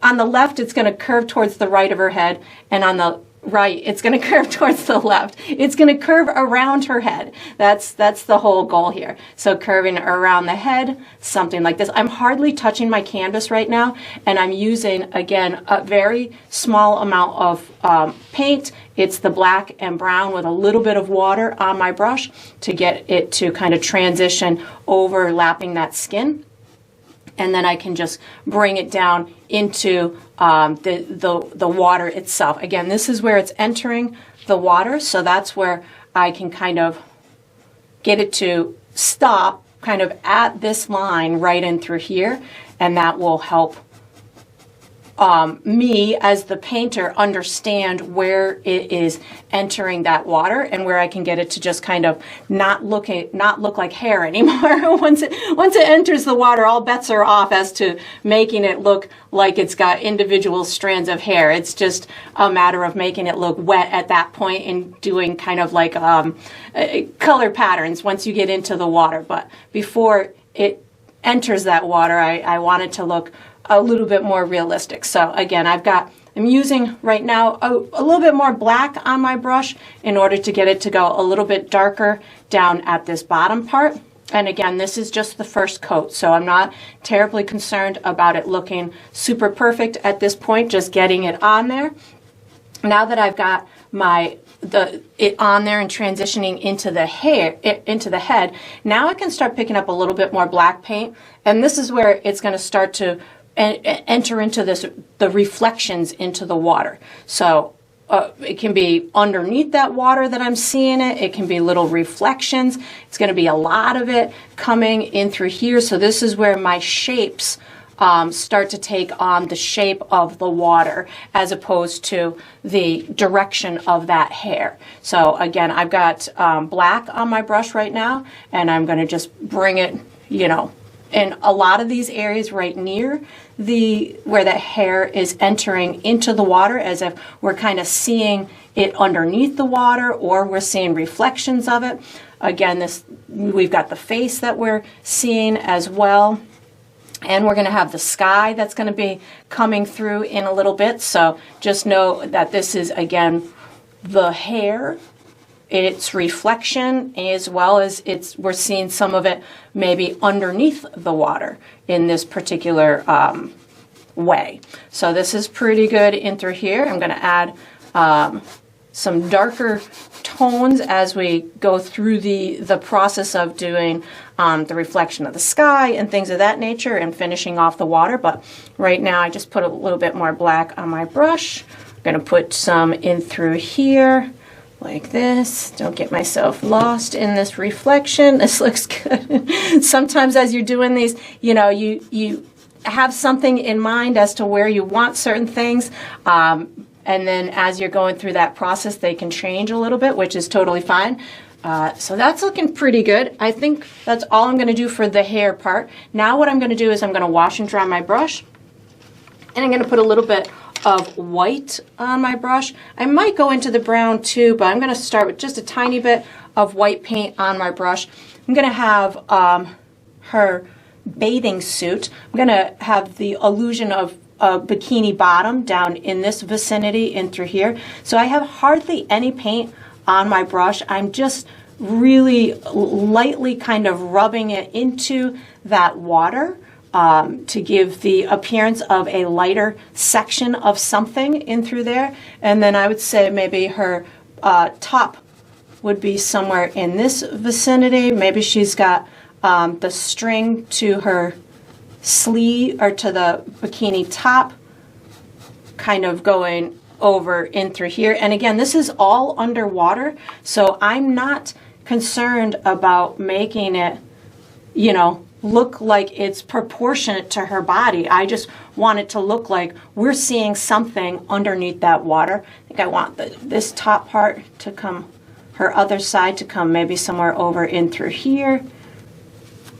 on the left, it's going to curve towards the right of her head, and on the right, it's going to curve towards the left. It's going to curve around her head. That's the whole goal here. So curving around the head, something like this. I'm hardly touching my canvas right now, and I'm using, again, a very small amount of paint. It's the black and brown with a little bit of water on my brush to get it to kind of transition overlapping that skin. And then I can just bring it down into the water itself. Again, this is where it's entering the water, so that's where I can kind of get it to stop kind of at this line right in through here, and that will help me as the painter understand where it is entering that water and where I can get it to just kind of not look like hair anymore. Once it enters the water, all bets are off as to making it look like it's got individual strands of hair. It's just a matter of making it look wet at that point and doing kind of like color patterns once you get into the water. But before it enters that water, I want it to look a little bit more realistic. So again, I'm using right now a little bit more black on my brush in order to get it to go a little bit darker down at this bottom part. And again, this is just the first coat, so I'm not terribly concerned about it looking super perfect at this point, just getting it on there. Now that I've got it on there and transitioning into the head, now I can start picking up a little bit more black paint, and this is where it's going to start to enter into the reflections into the water. So it can be underneath that water that I'm seeing it. It can be little reflections. It's going to be a lot of it coming in through here. So this is where my shapes start to take on the shape of the water as opposed to the direction of that hair. So again, I've got black on my brush right now, and I'm going to just bring it, in a lot of these areas right near where the hair is entering into the water, as if we're kind of seeing it underneath the water or we're seeing reflections of it. Again, we've got the face that we're seeing as well. And we're going to have the sky that's going to be coming through in a little bit. So just know that this is, again, the hair, its reflection, as well as we're seeing some of it maybe underneath the water in this particular way. So this is pretty good in through here. I'm going to add some darker tones as we go through the process of doing the reflection of the sky and things of that nature and finishing off the water. But right now I just put a little bit more black on my brush. I'm going to put some in through here like this. Don't get myself lost in this reflection. This looks good. Sometimes as you're doing these, you have something in mind as to where you want certain things. And then as you're going through that process, they can change a little bit, which is totally fine. So that's looking pretty good. I think that's all I'm going to do for the hair part. Now what I'm going to do is I'm going to wash and dry my brush. And I'm going to put a little bit of white on my brush. I might go into the brown too, but I'm going to start with just a tiny bit of white paint on my brush. I'm going to have her bathing suit. I'm going to have the illusion of a bikini bottom down in this vicinity in through here. So I have hardly any paint on my brush. I'm just really lightly kind of rubbing it into that water to give the appearance of a lighter section of something in through there. And then I would say maybe her top would be somewhere in this vicinity. Maybe she's got the string to her sleeve or to the bikini top kind of going over in through here. And again, this is all underwater, so I'm not concerned about making it, look like it's proportionate to her body. I just want it to look like we're seeing something underneath that water. I think I want this top part to come, her other side to come maybe somewhere over in through here.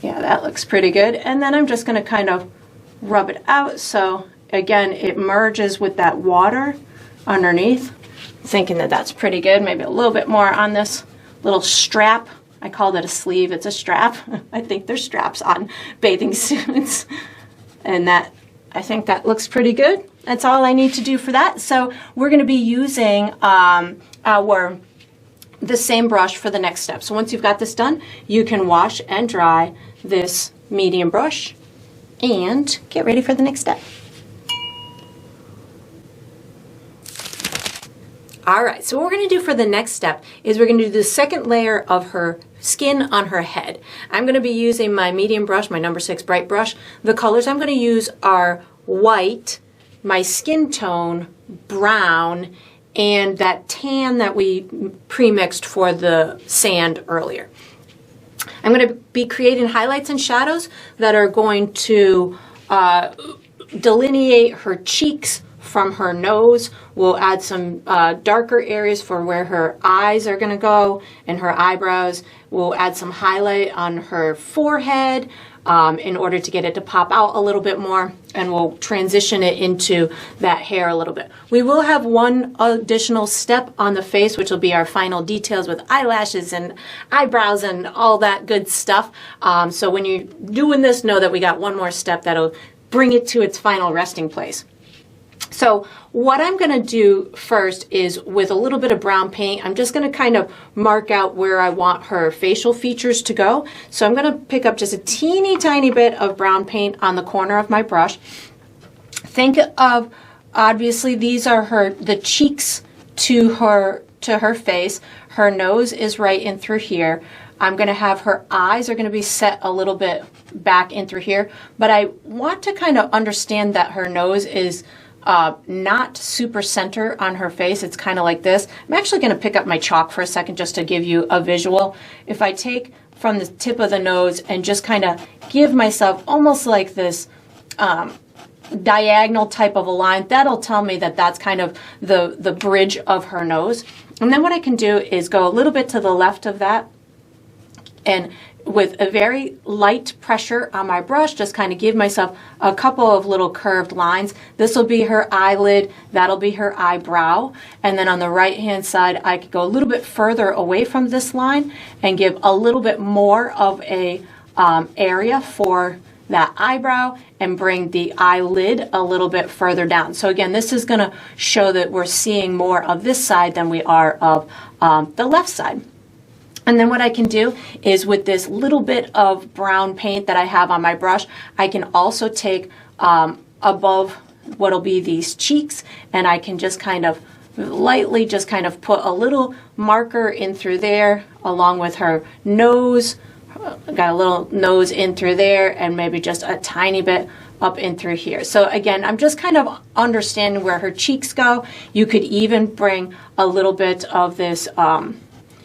Yeah, that looks pretty good. And then I'm just going to kind of rub it out so, again, it merges with that water underneath. Thinking that that's pretty good. Maybe a little bit more on this little strap. I called it a sleeve. It's a strap. I think there's straps on bathing suits. And I think that looks pretty good. That's all I need to do for that. So we're going to be using the same brush for the next step. So once you've got this done, you can wash and dry this medium brush and get ready for the next step. All right, so what we're going to do for the next step is we're going to do the second layer of her skin on her head. I'm going to be using my medium brush, my number 6 bright brush. The colors I'm going to use are white, my skin tone, brown, and that tan that we pre-mixed for the sand earlier. I'm going to be creating highlights and shadows that are going to delineate her cheeks from her nose. We'll add some darker areas for where her eyes are going to go and her eyebrows. We'll add some highlight on her forehead in order to get it to pop out a little bit more, and we'll transition it into that hair a little bit. We will have one additional step on the face, which will be our final details with eyelashes and eyebrows and all that good stuff. So when you're doing this, know that we got one more step that'll bring it to its final resting place. So what I'm going to do first is with a little bit of brown paint, I'm just going to kind of mark out where I want her facial features to go. So I'm going to pick up just a teeny tiny bit of brown paint on the corner of my brush. Think of, obviously these are the cheeks to her face. Her nose is right in through here. I'm going to have her eyes are going to be set a little bit back in through here, but I want to kind of understand that her nose is not super center on her face. It's kind of like this. I'm actually going to pick up my chalk for a second just to give you a visual. If I take from the tip of the nose and just kind of give myself almost like this diagonal type of a line, that'll tell me that that's kind of the bridge of her nose. And then what I can do is go a little bit to the left of that, and with a very light pressure on my brush, just kind of give myself a couple of little curved lines. This will be her eyelid, that'll be her eyebrow, and then on the right hand side I could go a little bit further away from this line and give a little bit more of a area for that eyebrow and bring the eyelid a little bit further down. So again, this is going to show that we're seeing more of this side than we are of the left side. And then what I can do is with this little bit of brown paint that I have on my brush, I can also take above what'll be these cheeks, and I can just kind of lightly just kind of put a little marker in through there along with her nose. Got a little nose in through there and maybe just a tiny bit up in through here. So again, I'm just kind of understanding where her cheeks go. You could even bring a little bit of this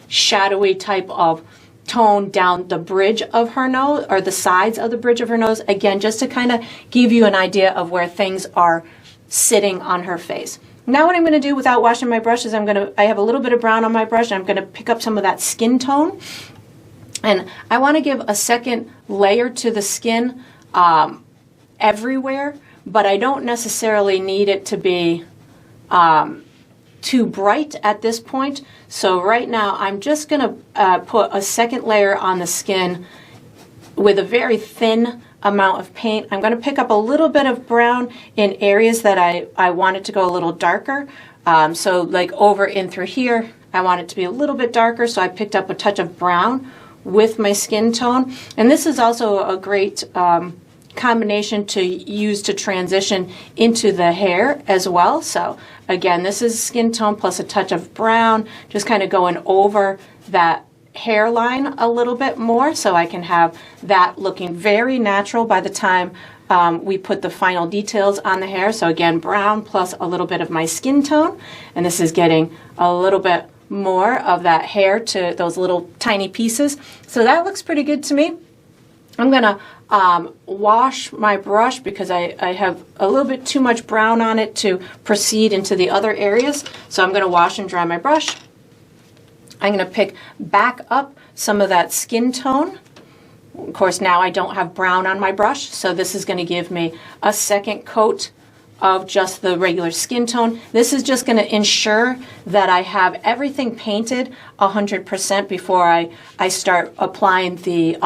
shadowy type of tone down the bridge of her nose, or the sides of the bridge of her nose, again just to kind of give you an idea of where things are sitting on her face. Now what I'm going to do without washing my brush is I have a little bit of brown on my brush, and I'm going to pick up some of that skin tone, and I want to give a second layer to the skin everywhere, but I don't necessarily need it to be too bright at this point. So right now I'm just going to put a second layer on the skin with a very thin amount of paint. I'm going to pick up a little bit of brown in areas that I want it to go a little darker. So like over in through here, I want it to be a little bit darker, so I picked up a touch of brown with my skin tone. And this is also a great combination to use to transition into the hair as well. So again, this is skin tone plus a touch of brown, just kind of going over that hairline a little bit more, so I can have that looking very natural by the time we put the final details on the hair. So again, brown plus a little bit of my skin tone, and this is getting a little bit more of that hair to those little tiny pieces. So that looks pretty good to me. I'm gonna wash my brush because I have a little bit too much brown on it to proceed into the other areas. So I'm gonna wash and dry my brush. I'm gonna pick back up some of that skin tone. Of course, now I don't have brown on my brush, so this is gonna give me a second coat of just the regular skin tone. This is just going to ensure that I have everything painted 100% before I start applying the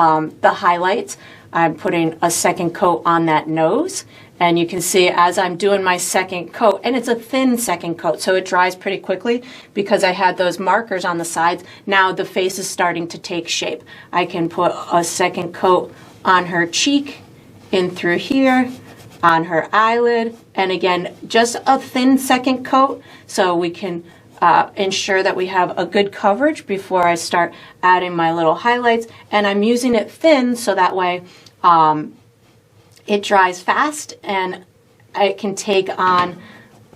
highlights. I'm putting a second coat on that nose, and you can see as I'm doing my second coat, and it's a thin second coat, so it dries pretty quickly because I had those markers on the sides. Now the face is starting to take shape. I can put a second coat on her cheek, in through here, on her eyelid, and again just a thin second coat so we can ensure that we have a good coverage before I start adding my little highlights. And I'm using it thin so that way it dries fast and I can take on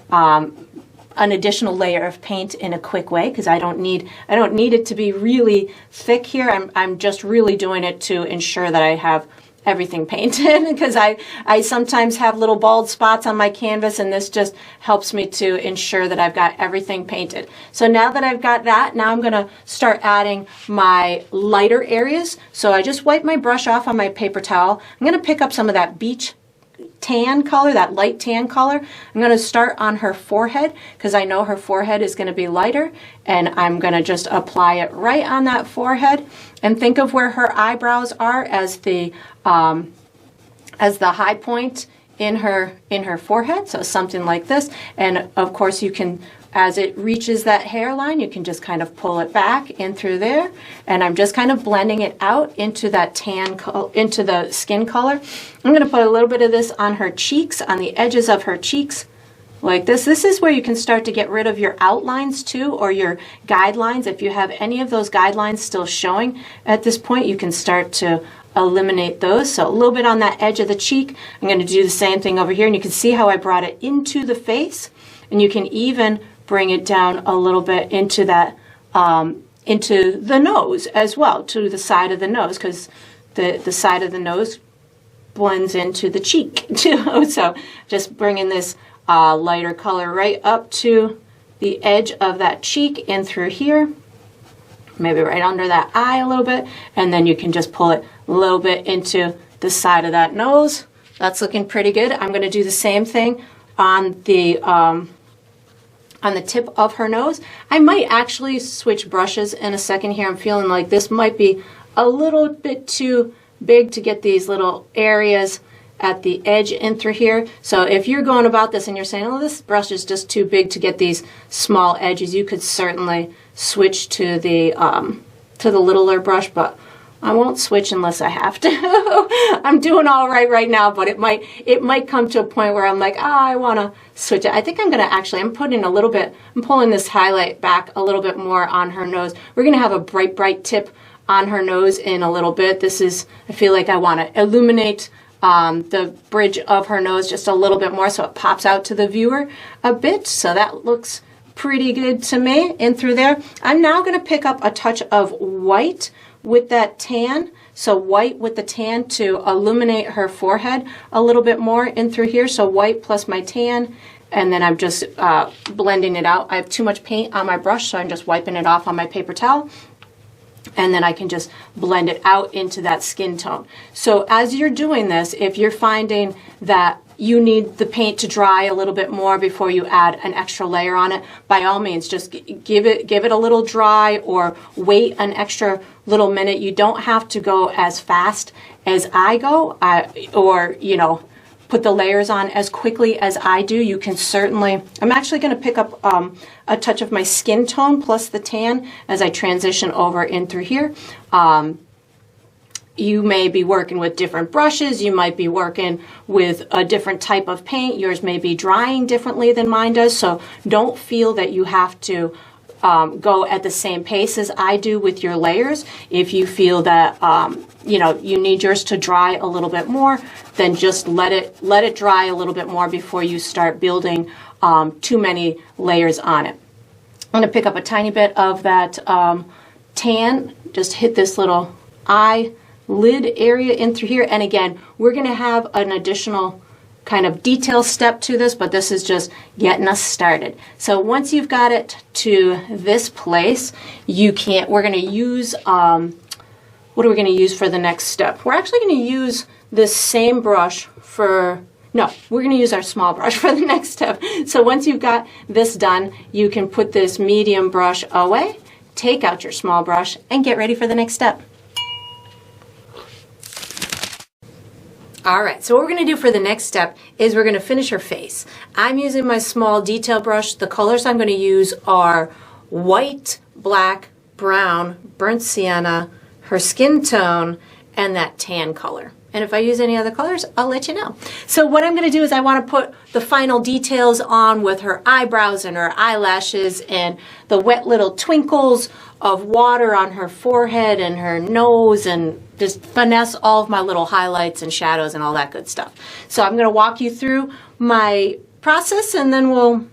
an additional layer of paint in a quick way, because I don't need it to be really thick here. I'm just really doing it to ensure that I have everything painted, because I sometimes have little bald spots on my canvas, and this just helps me to ensure that I've got everything painted. So now that I've got that, now I'm going to start adding my lighter areas. So I just wipe my brush off on my paper towel. I'm going to pick up some of that beach tan color, that light tan color. I'm going to start on her forehead because I know her forehead is going to be lighter, and I'm going to just apply it right on that forehead. And think of where her eyebrows are as the high point in her forehead, so something like this. And of course you can, as it reaches that hairline, you can just kind of pull it back in through there, and I'm just kind of blending it out into that into the skin color. I'm going to put a little bit of this on her cheeks, on the edges of her cheeks, like this. This is where you can start to get rid of your outlines too, or your guidelines. If you have any of those guidelines still showing at this point, you can start to eliminate those. So a little bit on that edge of the cheek. I'm going to do the same thing over here, and you can see how I brought it into the face, and you can even bring it down a little bit into that into the nose as well, to the side of the nose, because the side of the nose blends into the cheek too. So just bringing this lighter color right up to the edge of that cheek and through here, maybe right under that eye a little bit, and then you can just pull it a little bit into the side of that nose. That's looking pretty good. I'm going to do the same thing on the tip of her nose. I might actually switch brushes in a second here. I'm feeling like this might be a little bit too big to get these little areas at the edge in through here. So if you're going about this and you're saying, oh, this brush is just too big to get these small edges, you could certainly switch to the littler brush, but I won't switch unless I have to. I'm doing all right now, but it might come to a point where I'm like, I want to switch it. I think I'm going to actually, I'm pulling this highlight back a little bit more on her nose. We're going to have a bright tip on her nose in a little bit. This is, I feel like I want to illuminate the bridge of her nose just a little bit more so it pops out to the viewer a bit. So that looks pretty good to me in through there. I'm now going to pick up a touch of white with that tan. So white with the tan to illuminate her forehead a little bit more in through here. So white plus my tan, and then I'm just blending it out. I have too much paint on my brush, so I'm just wiping it off on my paper towel. And then I can just blend it out into that skin tone. So as you're doing this, if you're finding that you need the paint to dry a little bit more before you add an extra layer on it, by all means, just give it a little dry, or wait an extra little minute. You don't have to go as fast as I go, or, you know, put the layers on as quickly as I do. You can certainly, I'm actually going to pick up a touch of my skin tone plus the tan as I transition over in through here. You may be working with different brushes. You might be working with a different type of paint. Yours may be drying differently than mine does. So don't feel that you have to go at the same pace as I do with your layers. If you feel that you know, you need yours to dry a little bit more, then just let it dry a little bit more before you start building too many layers on it. I'm going to pick up a tiny bit of that tan, just hit this little eyelid area in through here. And again, we're going to have an additional kind of detail step to this, but this is just getting us started. So once you've got it to this place, we're going to use, what are we going to use for the next step? We're actually going to use this same brush we're going to use our small brush for the next step. So once you've got this done, you can put this medium brush away, take out your small brush, and get ready for the next step. All right, so what we're going to do for the next step is we're going to finish her face. I'm using my small detail brush. The colors I'm going to use are white, black, brown, burnt sienna, her skin tone, and that tan color. And if I use any other colors, I'll let you know. So what I'm going to do is I want to put the final details on with her eyebrows and her eyelashes and the wet little twinkles of water on her forehead and her nose, and just finesse all of my little highlights and shadows and all that good stuff. So I'm going to walk you through my process, and then we'll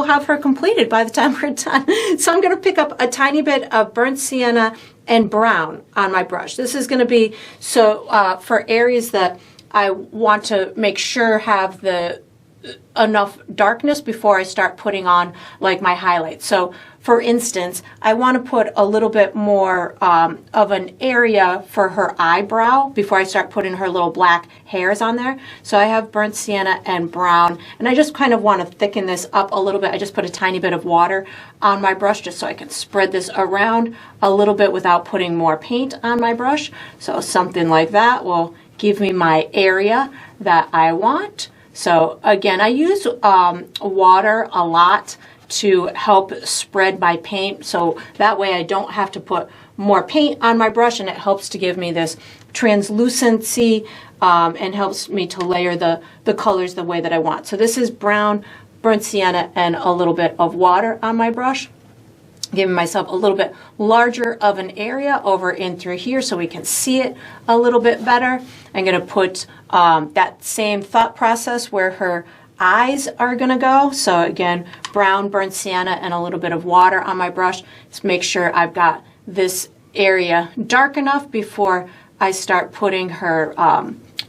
have her completed by the time we're done. So I'm going to pick up a tiny bit of burnt sienna and brown on my brush. This is going to be for areas that I want to make sure have enough darkness before I start putting on like my highlights. So for instance, I want to put a little bit more of an area for her eyebrow before I start putting her little black hairs on there. So I have burnt sienna and brown, and I just kind of want to thicken this up a little bit. I just put a tiny bit of water on my brush just so I can spread this around a little bit without putting more paint on my brush. So something like that will give me my area that I want. So again, I use water a lot to help spread my paint, so that way I don't have to put more paint on my brush, and it helps to give me this translucency and helps me to layer the colors the way that I want. So this is brown, burnt sienna and a little bit of water on my brush, giving myself a little bit larger of an area over in through here so we can see it a little bit better. I'm going to put that same thought process where her eyes are going to go. So again, brown, burnt sienna, and a little bit of water on my brush. Just make sure I've got this area dark enough before I start putting her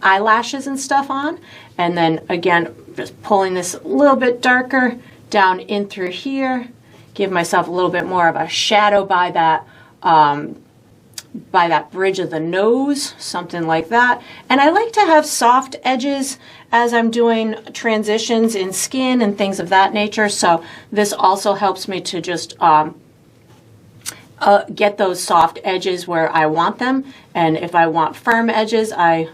eyelashes and stuff on. And then again, just pulling this a little bit darker down in through here. Give myself a little bit more of a shadow by that bridge of the nose, something like that. And I like to have soft edges as I'm doing transitions in skin and things of that nature. So this also helps me to just get those soft edges where I want them. And if I want firm edges, I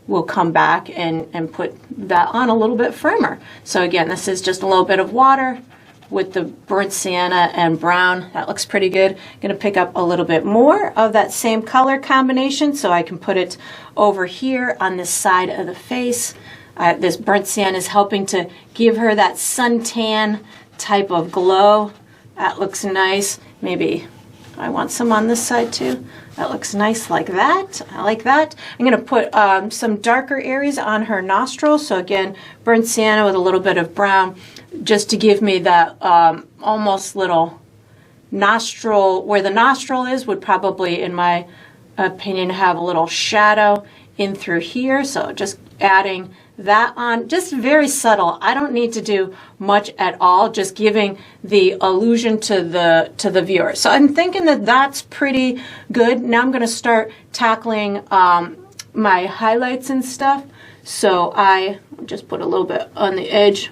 will come back and put that on a little bit firmer. So again, this is just a little bit of water with the burnt sienna and brown. That looks pretty good. I'm going to pick up a little bit more of that same color combination so I can put it over here on this side of the face. This burnt sienna is helping to give her that suntan type of glow. That looks nice. Maybe I want some on this side too. That looks nice like that. I like that. I'm going to put some darker areas on her nostrils. So again, burnt sienna with a little bit of brown, just to give me that almost little nostril. Where the nostril is would probably, in my opinion, have a little shadow in through here. So just adding that on, just very subtle. I don't need to do much at all, just giving the illusion to the viewer. So I'm thinking that that's pretty good. Now I'm going to start tackling my highlights and stuff. So I just put a little bit on the edge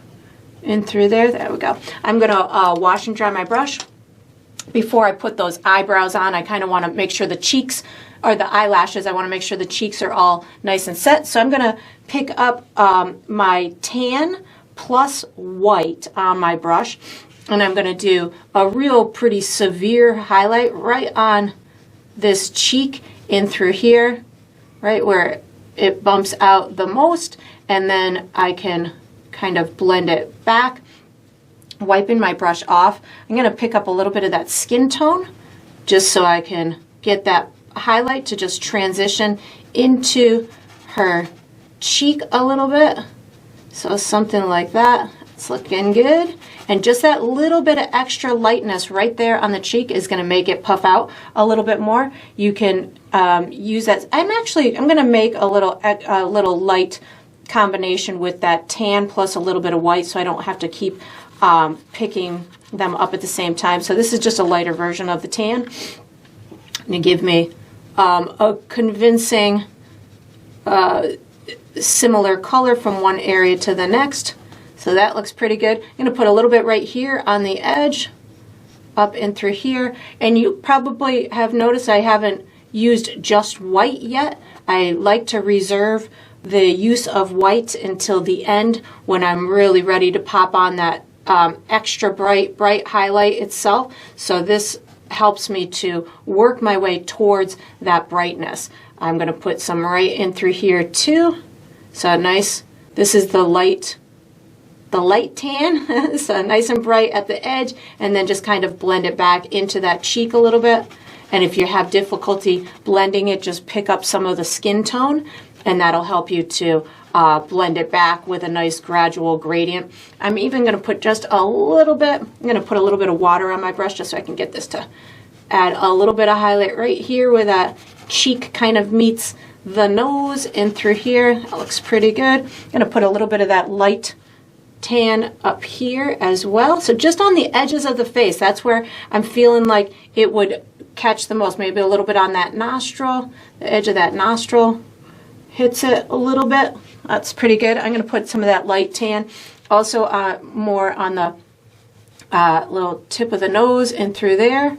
in through there. There we go. I'm going to wash and dry my brush. Before I put those eyebrows on, I kind of want to make sure the cheeks, or the eyelashes, I want to make sure the cheeks are all nice and set. So I'm going to pick up my tan plus white on my brush, and I'm going to do a real pretty severe highlight right on this cheek in through here, right where it bumps out the most, and then I can kind of blend it back. Wiping my brush off, I'm going to pick up a little bit of that skin tone just so I can get that highlight to just transition into her cheek a little bit. So something like that. It's looking good. And just that little bit of extra lightness right there on the cheek is going to make it puff out a little bit more. You can use that. I'm going to make a little light combination with that tan plus a little bit of white, so I don't have to keep picking them up at the same time. So this is just a lighter version of the tan. And give me a convincing similar color from one area to the next. So that looks pretty good. I'm going to put a little bit right here on the edge, up and through here. And you probably have noticed I haven't used just white yet. I like to reserve the use of white until the end when I'm really ready to pop on that extra bright highlight itself. So this helps me to work my way towards that brightness. I'm going to put some right in through here too. So nice. This is the light tan. So nice and bright at the edge, and then just kind of blend it back into that cheek a little bit. And if you have difficulty blending it, just pick up some of the skin tone, and that'll help you to blend it back with a nice gradual gradient. I'm even going to put just a little bit, I'm going to put a little bit of water on my brush just so I can get this to add a little bit of highlight right here where that cheek kind of meets the nose and through here. That looks pretty good. I'm going to put a little bit of that light tan up here as well. So just on the edges of the face, that's where I'm feeling like it would catch the most. Maybe a little bit on that nostril, the edge of that nostril hits it a little bit. That's pretty good. I'm going to put some of that light tan also more on the little tip of the nose and through there,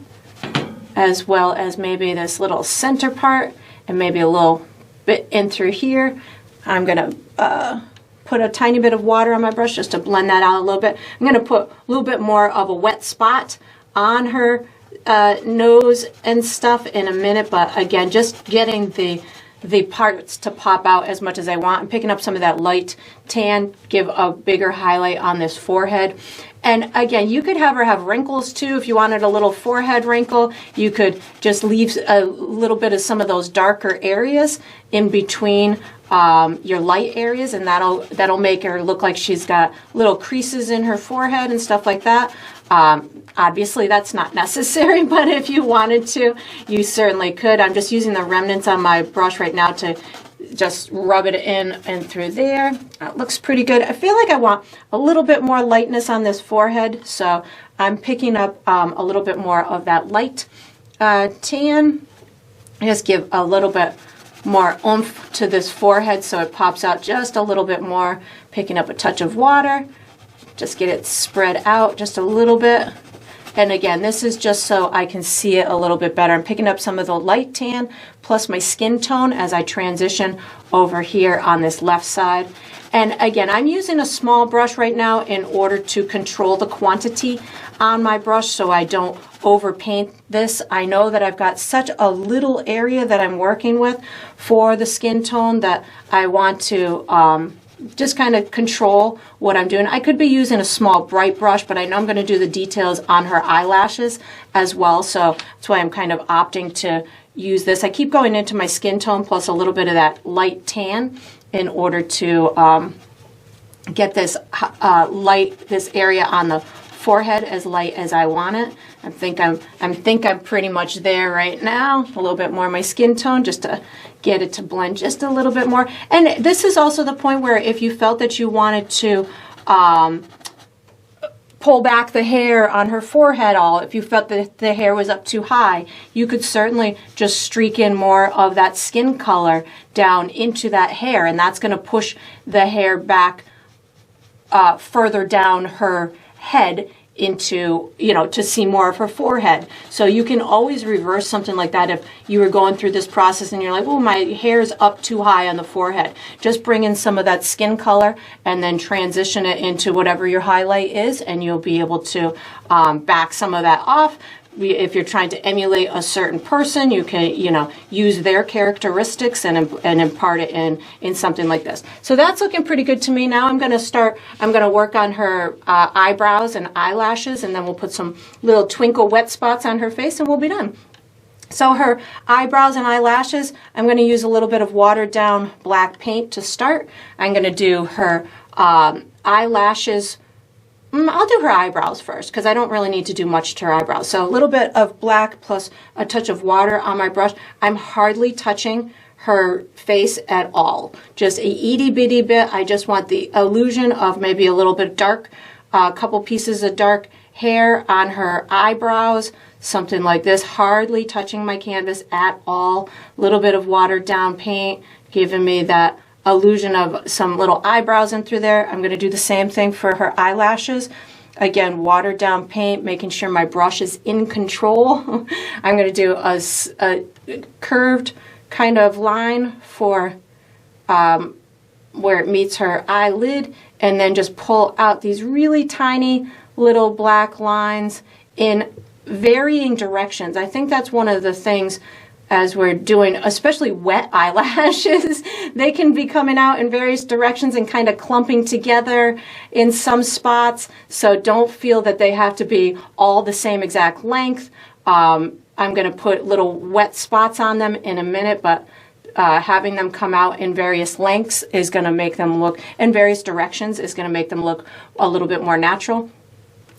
as well as maybe this little center part and maybe a little bit in through here. I'm going to put a tiny bit of water on my brush just to blend that out a little bit. I'm going to put a little bit more of a wet spot on her nose and stuff in a minute, but again, just getting the the parts to pop out as much as I want. I'm picking up some of that light tan, give a bigger highlight on this forehead. And again, you could have her have wrinkles too. If you wanted a little forehead wrinkle, you could just leave a little bit of some of those darker areas in between your light areas, and that'll make her look like she's got little creases in her forehead and stuff like that. Obviously, that's not necessary, but if you wanted to, you certainly could. I'm just using the remnants on my brush right now to just rub it in and through there. That looks pretty good. I feel like I want a little bit more lightness on this forehead, so I'm picking up a little bit more of that light tan. Just give a little bit more oomph to this forehead so it pops out just a little bit more. Picking up a touch of water, just get it spread out just a little bit. And again, this is just so I can see it a little bit better. I'm picking up some of the light tan plus my skin tone as I transition over here on this left side. And again, I'm using a small brush right now in order to control the quantity on my brush so I don't overpaint this. I know that I've got such a little area that I'm working with for the skin tone that I want to just kind of control what I'm doing. I could be using a small bright brush, but I know I'm going to do the details on her eyelashes as well, so that's why I'm kind of opting to use this. I keep going into my skin tone plus a little bit of that light tan in order to get this this area on the forehead as light as I want it. I think I'm pretty much there right now. A little bit more of my skin tone just to get it to blend just a little bit more. And this is also the point where if you felt that you wanted to pull back the hair on her forehead all, if you felt that the hair was up too high, you could certainly just streak in more of that skin color down into that hair, and that's going to push the hair back further down her head into, to see more of her forehead. So you can always reverse something like that if you were going through this process and you're like, oh, my hair's up too high on the forehead. Just bring in some of that skin color and then transition it into whatever your highlight is, and you'll be able to back some of that off. If you're trying to emulate a certain person, you can, use their characteristics and impart it in something like this. So that's looking pretty good to me. Now I'm going to work on her eyebrows and eyelashes, and then we'll put some little twinkle wet spots on her face and we'll be done. So her eyebrows and eyelashes, I'm going to use a little bit of watered down black paint to start. I'm going to do her eyelashes. I'll do her eyebrows first because I don't really need to do much to her eyebrows. So a little bit of black plus a touch of water on my brush. I'm hardly touching her face at all. Just a itty bitty bit. I just want the illusion of maybe a little bit dark, a couple pieces of dark hair on her eyebrows, something like this. Hardly touching my canvas at all. A little bit of watered down paint giving me that illusion of some little eyebrows in through there. I'm going to do the same thing for her eyelashes. Again, watered down paint, making sure my brush is in control. I'm going to do a curved kind of line for where it meets her eyelid, and then just pull out these really tiny little black lines in varying directions. I think that's one of the things as we're doing, especially wet eyelashes, they can be coming out in various directions and kind of clumping together in some spots. So don't feel that they have to be all the same exact length. I'm going to put little wet spots on them in a minute, but having them come out in various lengths is going to make them look, in various directions is going to make them look a little bit more natural.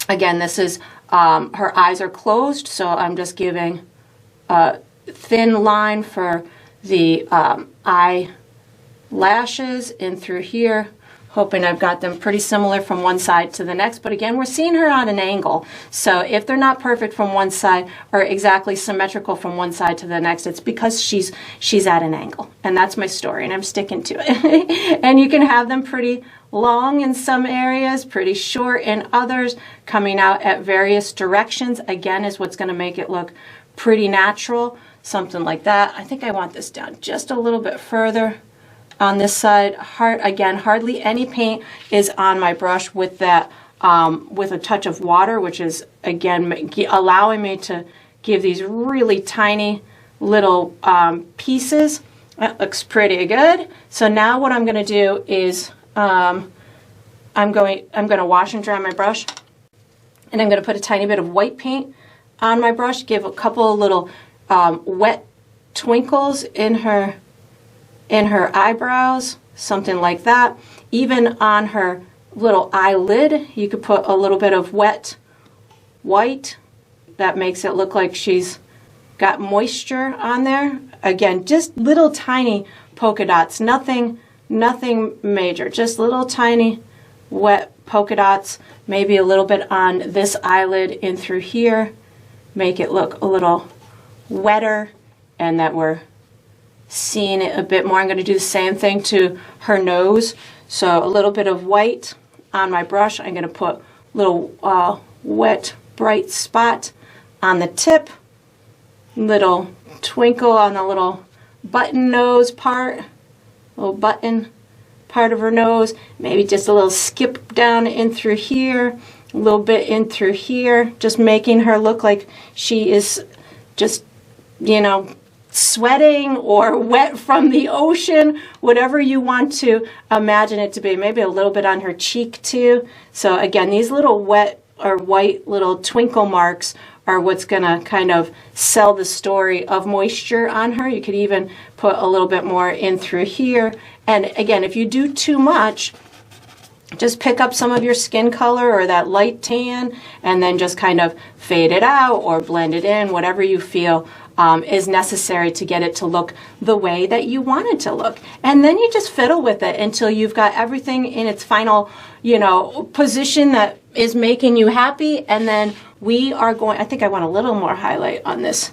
Again, this is, her eyes are closed, so I'm just giving thin line for the eyelashes in through here, hoping I've got them pretty similar from one side to the next. But again, we're seeing her on an angle, so if they're not perfect from one side or exactly symmetrical from one side to the next, it's because she's at an angle, and that's my story, and I'm sticking to it. And you can have them pretty long in some areas, pretty short in others, coming out at various directions. Again, is what's going to make it look pretty natural. Something like that. I think I want this down just a little bit further on this side. Again, hardly any paint is on my brush with that, with a touch of water, which is again allowing me to give these really tiny little pieces That looks pretty good. So now what I'm going to do is I'm going to wash and dry my brush, and I'm going to put a tiny bit of white paint on my brush, give a couple of little wet twinkles in her eyebrows, something like that. Even on her little eyelid, you could put a little bit of wet white. That makes it look like she's got moisture on there. Again, just little tiny polka dots, nothing major, just little tiny wet polka dots, maybe a little bit on this eyelid in through here, make it look a little wetter and that we're seeing it a bit more. I'm going to do the same thing to her nose. So a little bit of white on my brush. I'm going to put a little wet bright spot on the tip, little twinkle on the little button nose part, little button part of her nose, maybe just a little skip down in through here, a little bit in through here, just making her look like she is just, you know, sweating or wet from the ocean, whatever you want to imagine it to be. Maybe a little bit on her cheek too. So again, these little wet or white little twinkle marks are what's going to kind of sell the story of moisture on her. You could even put a little bit more in through here. And again, if you do too much, just pick up some of your skin color or that light tan and then just kind of fade it out or blend it in, whatever you feel is necessary to get it to look the way that you want it to look. And then you just fiddle with it until you've got everything in its final, you know, position that is making you happy. And then we are going, I think I want a little more highlight on this.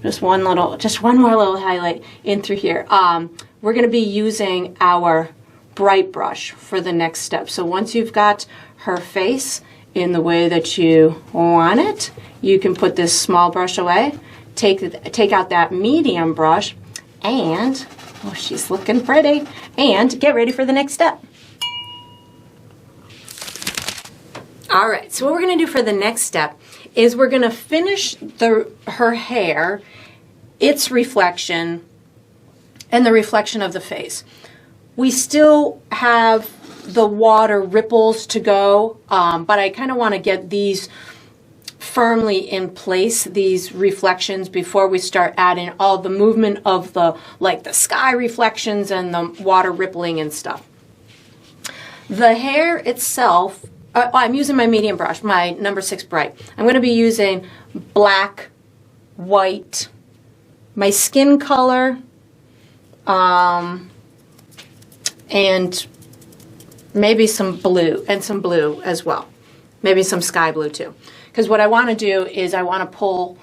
Just one more little highlight in through here. We're going to be using our bright brush for the next step. So once you've got her face in the way that you want it, you can put this small brush away, take out that medium brush, and, oh, she's looking pretty, and get ready for the next step. All right, so what we're going to do for the next step is we're going to finish her hair, its reflection, and the reflection of the face. We still have the water ripples to go, but I kind of want to get these firmly in place, these reflections, before we start adding all the movement of the sky reflections and the water rippling and stuff. The hair itself, I'm using my medium brush, my number 6 bright. I'm going to be using black, white, my skin color, and maybe some blue as well. Maybe some sky blue too. Because what I want to do is I want to pull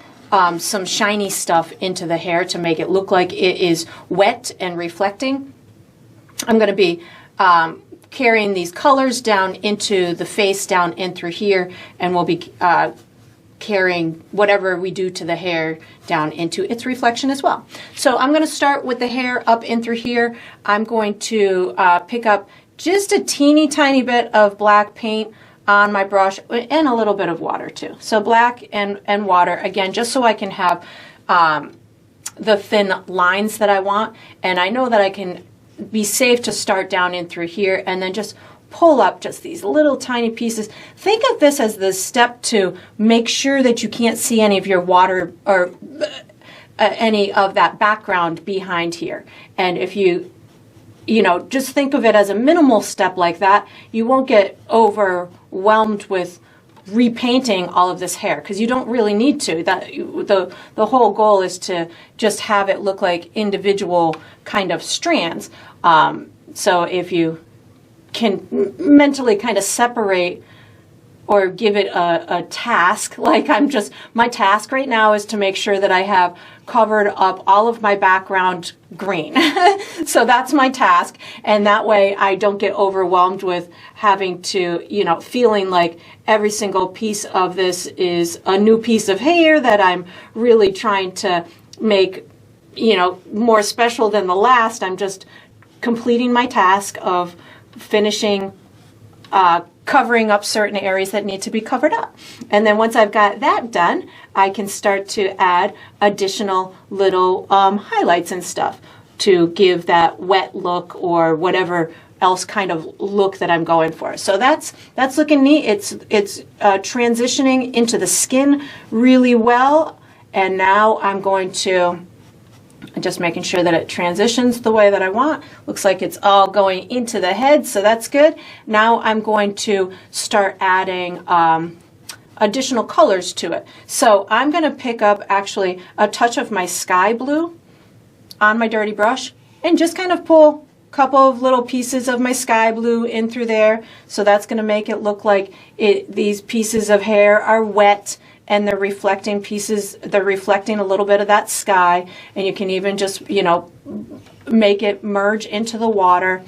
some shiny stuff into the hair to make it look like it is wet and reflecting. I'm going to be carrying these colors down into the face, down in through here, and we'll be carrying whatever we do to the hair down into its reflection as well. So I'm going to start with the hair up in through here. I'm going to pick up just a teeny tiny bit of black paint on my brush and a little bit of water too. So black and water, again, just so I can have the thin lines that I want. And I know that I can be safe to start down in through here and then just pull up just these little tiny pieces. Think of this as the step to make sure that you can't see any of your water or any of that background behind here. And if you just think of it as a minimal step like that, you won't get overwhelmed with repainting all of this hair, because you don't really need to. The whole goal is to just have it look like individual kind of strands. So if you can mentally kind of separate or give it a task, like my task right now is to make sure that I have covered up all of my background green. So that's my task, and that way I don't get overwhelmed with having to, feeling like every single piece of this is a new piece of hair that I'm really trying to make, more special than the last. I'm just completing my task of finishing covering up certain areas that need to be covered up. And then once I've got that done, I can start to add additional little highlights and stuff. to give that wet look or whatever else kind of look that I'm going for. So that's looking neat. It's transitioning into the skin really well. And now I'm going to just making sure that it transitions the way that I want. Looks like it's all going into the head, so that's good. Now I'm going to start adding additional colors to it. So I'm going to pick up actually a touch of my sky blue on my dirty brush and just kind of pull a couple of little pieces of my sky blue in through there. So that's going to make it look like these pieces of hair are wet and they're reflecting a little bit of that sky, and you can even just, you know, make it merge into the water.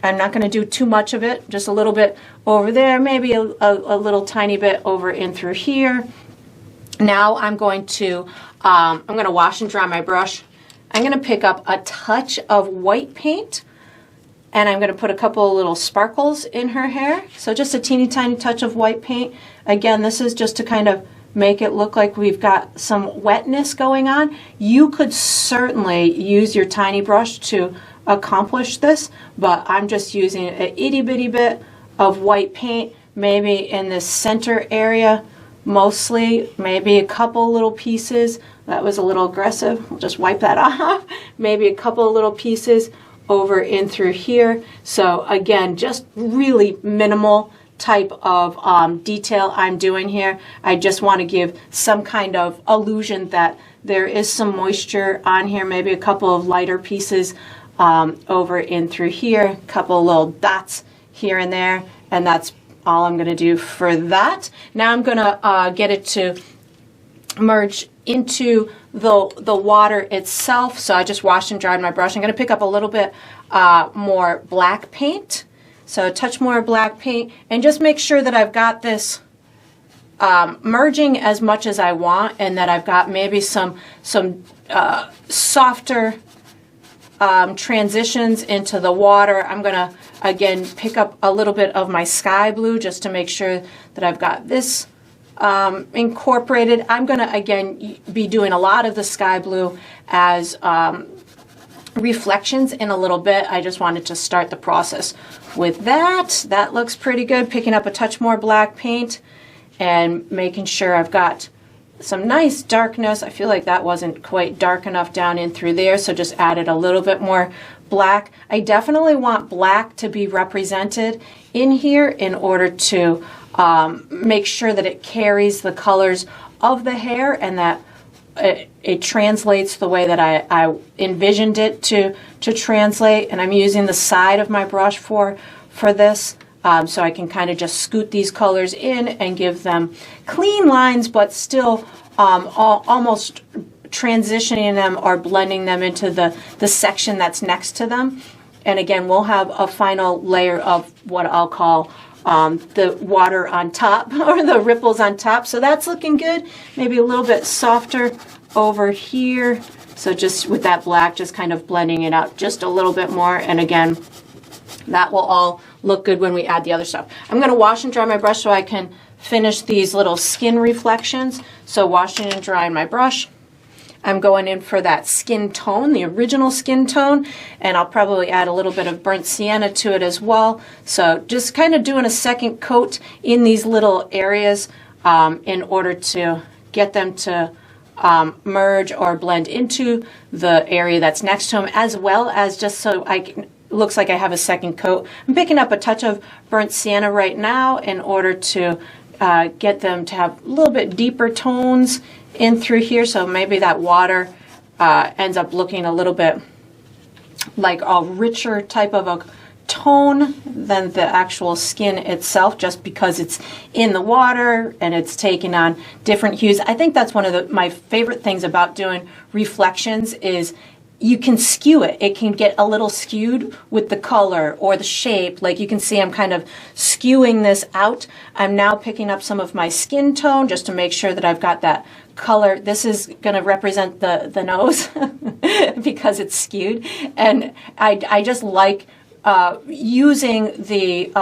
I'm not going to do too much of it, just a little bit over there, maybe a little tiny bit over in through here. Now I'm going to wash and dry my brush. I'm going to pick up a touch of white paint, and I'm going to put a couple of little sparkles in her hair. So just a teeny tiny touch of white paint. Again, this is just to kind of make it look like we've got some wetness going on. You could certainly use your tiny brush to accomplish this, but I'm just using an itty bitty bit of white paint, maybe in this center area, mostly, maybe a couple little pieces. That was a little aggressive. We'll just wipe that off. Maybe a couple of little pieces over in through here. So again, just really minimal type of detail I'm doing here. I just want to give some kind of illusion that there is some moisture on here, maybe a couple of lighter pieces over in through here, a couple of little dots here and there, and that's all I'm going to do for that. Now I'm going to get it to merge into the water itself. So I just washed and dried my brush. I'm going to pick up a little bit more black paint. So a touch more black paint, and just make sure that I've got this merging as much as I want, and that I've got maybe some softer transitions into the water. I'm going to, again, pick up a little bit of my sky blue just to make sure that I've got this incorporated. I'm going to, again, be doing a lot of the sky blue as reflections in a little bit. I just wanted to start the process with that. That looks pretty good. Picking up a touch more black paint and making sure I've got some nice darkness. I feel like that wasn't quite dark enough down in through there, so just added a little bit more black. I definitely want black to be represented in here in order to make sure that it carries the colors of the hair and that it translates the way that I envisioned it to translate. And I'm using the side of my brush for this, so I can kind of just scoot these colors in and give them clean lines, but still almost transitioning them or blending them into the section that's next to them. And again, we'll have a final layer of what I'll call the water on top, or the ripples on top. So that's looking good. Maybe a little bit softer over here. So just with that black, just kind of blending it out just a little bit more. And again, that will all look good when we add the other stuff. I'm going to wash and dry my brush so I can finish these little skin reflections. So washing and drying my brush. I'm going in for that skin tone, the original skin tone, and I'll probably add a little bit of burnt sienna to it as well. So just kind of doing a second coat in these little areas in order to get them to merge or blend into the area that's next to them, as well as just so looks like I have a second coat. I'm picking up a touch of burnt sienna right now in order to get them to have a little bit deeper tones in through here, so maybe that water ends up looking a little bit like a richer type of a tone than the actual skin itself, just because it's in the water and it's taking on different hues. I think that's one of my favorite things about doing reflections is you can skew it. It can get a little skewed with the color or the shape. Like you can see I'm kind of skewing this out. I'm now picking up some of my skin tone just to make sure that I've got that color. This is going to represent the nose because it's skewed. And I just like using the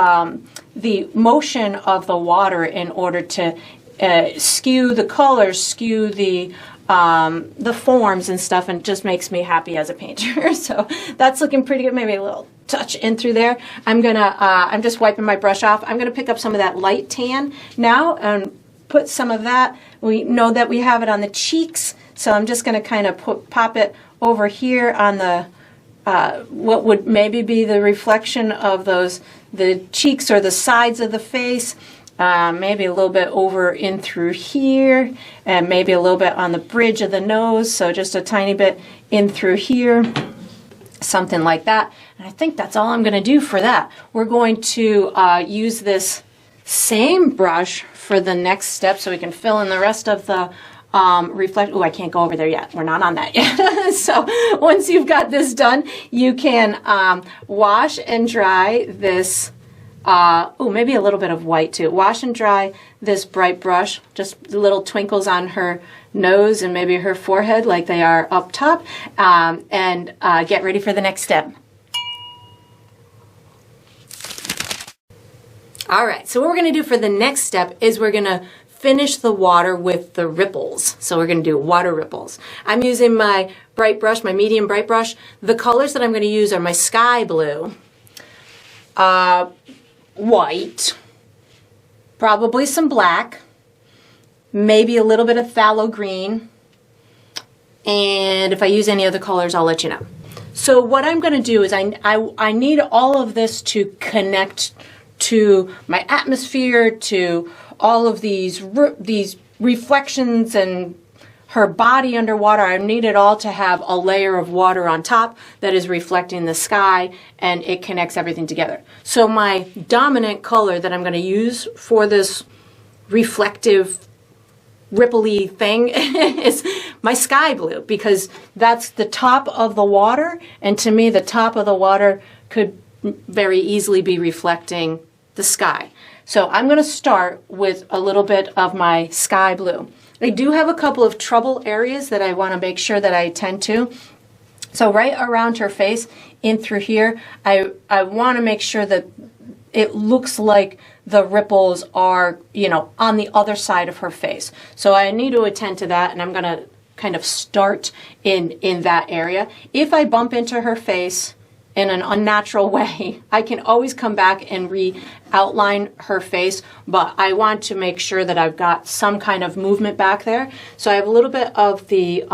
motion of the water in order to skew the colors, skew the the forms and stuff, and it just makes me happy as a painter. So that's looking pretty good. Maybe a little touch in through there. I'm just wiping my brush off. I'm gonna pick up some of that light tan now and put some of that. We know that we have it on the cheeks, so I'm just gonna kind of pop it over here on the what would maybe be the reflection of the cheeks or the sides of the face. Maybe a little bit over in through here, and maybe a little bit on the bridge of the nose, so just a tiny bit in through here, something like that. And I think that's all I'm going to do for that. We're going to use this same brush for the next step so we can fill in the rest of the reflect. Oh, I can't go over there yet. We're not on that yet. So once you've got this done, you can wash and dry this. Oh, maybe a little bit of white too. Wash and dry this bright brush, just little twinkles on her nose and maybe her forehead like they are up top, and get ready for the next step. All right, so what we're going to do for the next step is we're going to finish the water with the ripples. So we're going to do water ripples. I'm using my bright brush, my medium bright brush. The colors that I'm going to use are my sky blue, white, probably some black, maybe a little bit of phthalo green, and if I use any other colors, I'll let you know. So what I'm going to do is I need all of this to connect to my atmosphere, to all of these reflections and her body underwater. I need it all to have a layer of water on top that is reflecting the sky, and it connects everything together. So my dominant color that I'm going to use for this reflective ripply thing is my sky blue, because that's the top of the water, and to me the top of the water could very easily be reflecting the sky. So I'm going to start with a little bit of my sky blue. I do have a couple of trouble areas that I want to make sure that I attend to. So right around her face, in through here, I want to make sure that it looks like the ripples are, you know, on the other side of her face. So I need to attend to that, and I'm going to kind of start in that area. If I bump into her face in an unnatural way, I can always come back and re-outline her face, but I want to make sure that I've got some kind of movement back there. So I have a little bit of the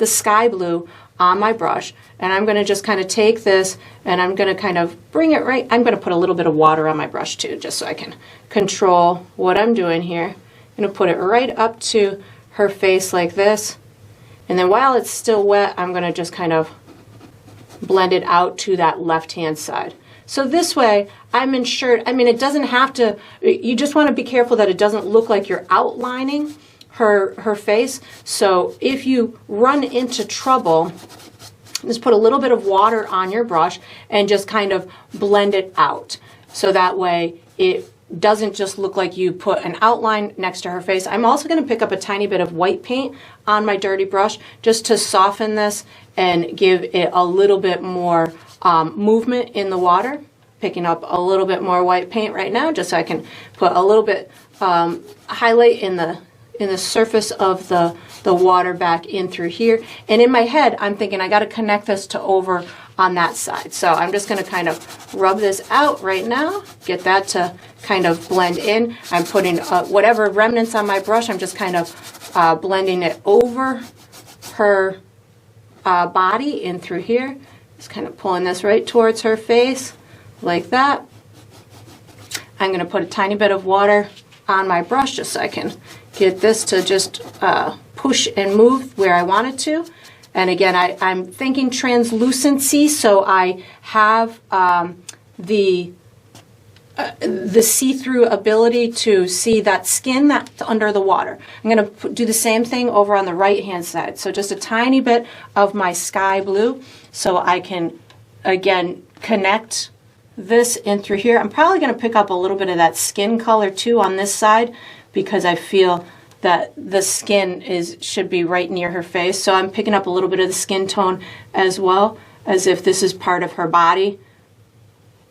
sky blue on my brush, and I'm going to just kind of take this and I'm going to kind of bring it right. I'm going to put a little bit of water on my brush too, just so I can control what I'm doing here. I'm going to put it right up to her face like this, and then while it's still wet, I'm going to just kind of blend it out to that left-hand side. So this way, I'm ensured, I mean, it doesn't have to, you just want to be careful that it doesn't look like you're outlining her face. So if you run into trouble, just put a little bit of water on your brush and just kind of blend it out. So that way it doesn't just look like you put an outline next to her face. I'm also going to pick up a tiny bit of white paint on my dirty brush just to soften this and give it a little bit more movement in the water. Picking up a little bit more white paint right now, just so I can put a little bit highlight in the surface of the water back in through here. And in my head, I'm thinking I got to connect this to over on that side. So I'm just going to kind of rub this out right now, get that to kind of blend in. I'm putting whatever remnants on my brush, I'm just kind of blending it over her body in through here. Just kind of pulling this right towards her face like that. I'm going to put a tiny bit of water on my brush just so I can get this to just push and move where I want it to. And again, I'm thinking translucency, so I have the see-through ability to see that skin that's under the water. I'm going to do the same thing over on the right-hand side. So just a tiny bit of my sky blue so I can, again, connect this in through here. I'm probably going to pick up a little bit of that skin color too on this side because I feel that the skin should be right near her face. So I'm picking up a little bit of the skin tone as well, as if this is part of her body.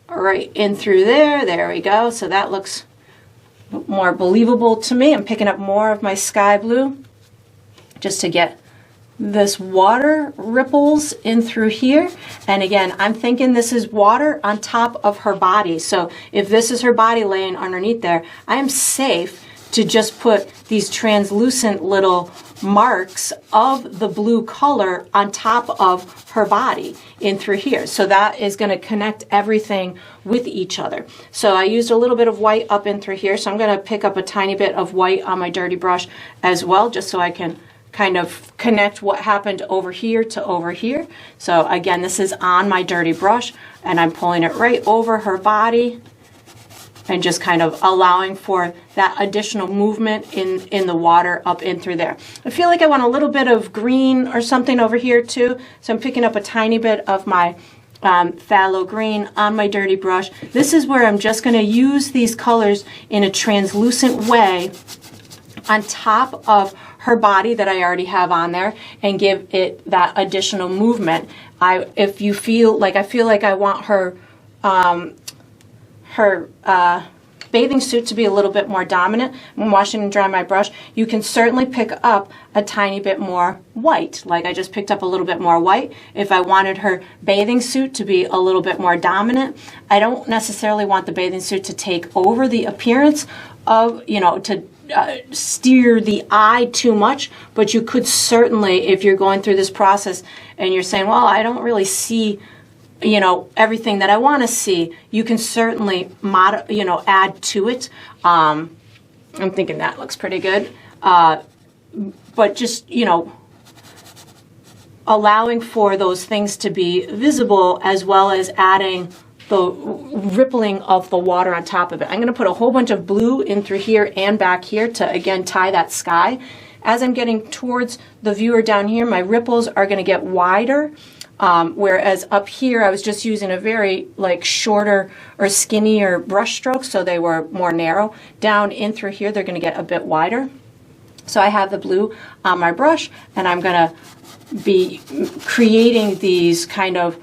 Right in through there. There we go. So that looks more believable to me. I'm picking up more of my sky blue just to get this water ripples in through here. And again, I'm thinking this is water on top of her body. So if this is her body laying underneath there, I am safe to just put these translucent little marks of the blue color on top of her body in through here. So that is going to connect everything with each other. So I used a little bit of white up in through here. So I'm going to pick up a tiny bit of white on my dirty brush as well, just so I can kind of connect what happened over here to over here. So again, this is on my dirty brush and I'm pulling it right over her body and just kind of allowing for that additional movement in the water up in through there. I feel like I want a little bit of green or something over here too. So I'm picking up a tiny bit of my phthalo green on my dirty brush. This is where I'm just going to use these colors in a translucent way on top of her body that I already have on there and give it that additional movement. If you feel like, I feel like I want her bathing suit to be a little bit more dominant. I'm washing and drying my brush. You can certainly pick up a tiny bit more white. Like I just picked up a little bit more white. If I wanted her bathing suit to be a little bit more dominant, I don't necessarily want the bathing suit to take over the appearance of, to steer the eye too much, but you could certainly, if you're going through this process and you're saying, well, I don't really see everything that I want to see, you can certainly add to it. I'm thinking that looks pretty good. But just, allowing for those things to be visible as well as adding the rippling of the water on top of it. I'm going to put a whole bunch of blue in through here and back here to, again, tie that sky. As I'm getting towards the viewer down here, my ripples are going to get wider. Whereas up here, I was just using a very shorter or skinnier brush stroke, so they were more narrow. Down in through here, they're going to get a bit wider. So I have the blue on my brush, and I'm going to be creating these kind of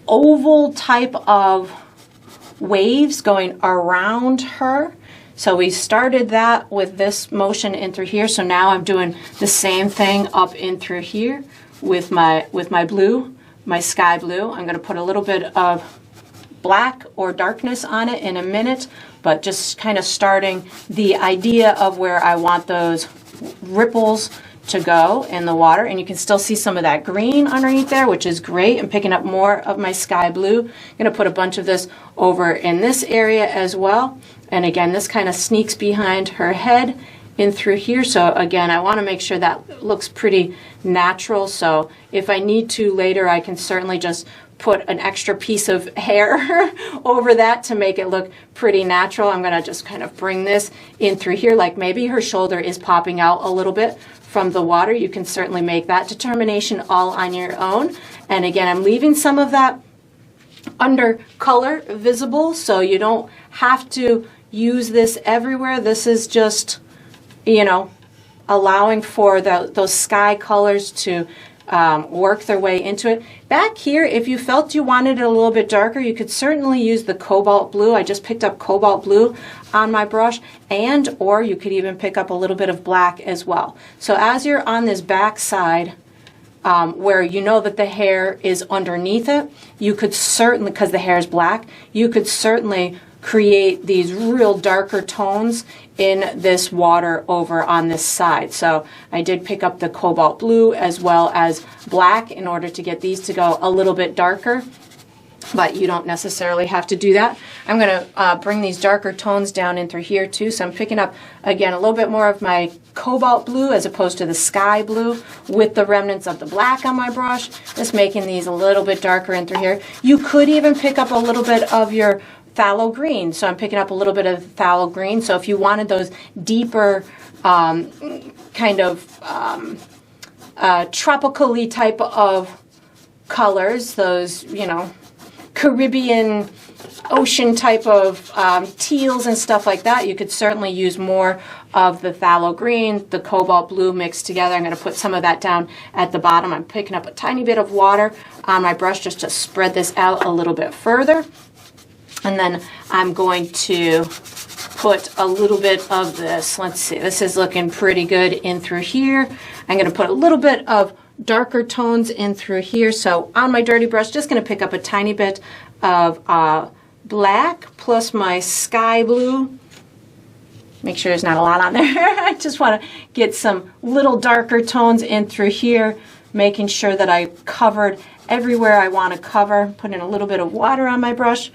oval type of waves going around her. So we started that with this motion in through here. So now I'm doing the same thing up in through here with my blue, my sky blue. I'm going to put a little bit of black or darkness on it in a minute, but just kind of starting the idea of where I want those ripples to go in the water. And you can still see some of that green underneath there, which is great. I'm picking up more of my sky blue. I'm going to put a bunch of this over in this area as well. And again, this kind of sneaks behind her head in through here. So again, I want to make sure that looks pretty natural. So if I need to later, I can certainly just put an extra piece of hair over that to make it look pretty natural. I'm going to just kind of bring this in through here, like maybe her shoulder is popping out a little bit from the water. You can certainly make that determination all on your own. And again, I'm leaving some of that under color visible, so you don't have to use this everywhere. This is just, allowing for those sky colors to work their way into it. Back here, if you felt you wanted it a little bit darker, you could certainly use the cobalt blue. I just picked up cobalt blue on my brush, or you could even pick up a little bit of black as well. So as you're on this back side, where you know that the hair is underneath it, you could certainly, because the hair is black, you could certainly create these real darker tones in this water over on this side. So I did pick up the cobalt blue as well as black in order to get these to go a little bit darker, but you don't necessarily have to do that. I'm going to bring these darker tones down in through here too. So I'm picking up, again, a little bit more of my cobalt blue as opposed to the sky blue with the remnants of the black on my brush, just making these a little bit darker in through here. You could even pick up a little bit of your phthalo green. So I'm picking up a little bit of phthalo green. So if you wanted those deeper kind of tropically type of colors, those, Caribbean ocean type of teals and stuff like that, you could certainly use more of the phthalo green, the cobalt blue mixed together. I'm going to put some of that down at the bottom. I'm picking up a tiny bit of water on my brush just to spread this out a little bit further. And then I'm going to put a little bit of this. Let's see, this is looking pretty good in through here. I'm going to put a little bit of darker tones in through here. So on my dirty brush, just going to pick up a tiny bit of black plus my sky blue. Make sure there's not a lot on there. I just want to get some little darker tones in through here, making sure that I covered everywhere I want to cover. Put in a little bit of water on my brush,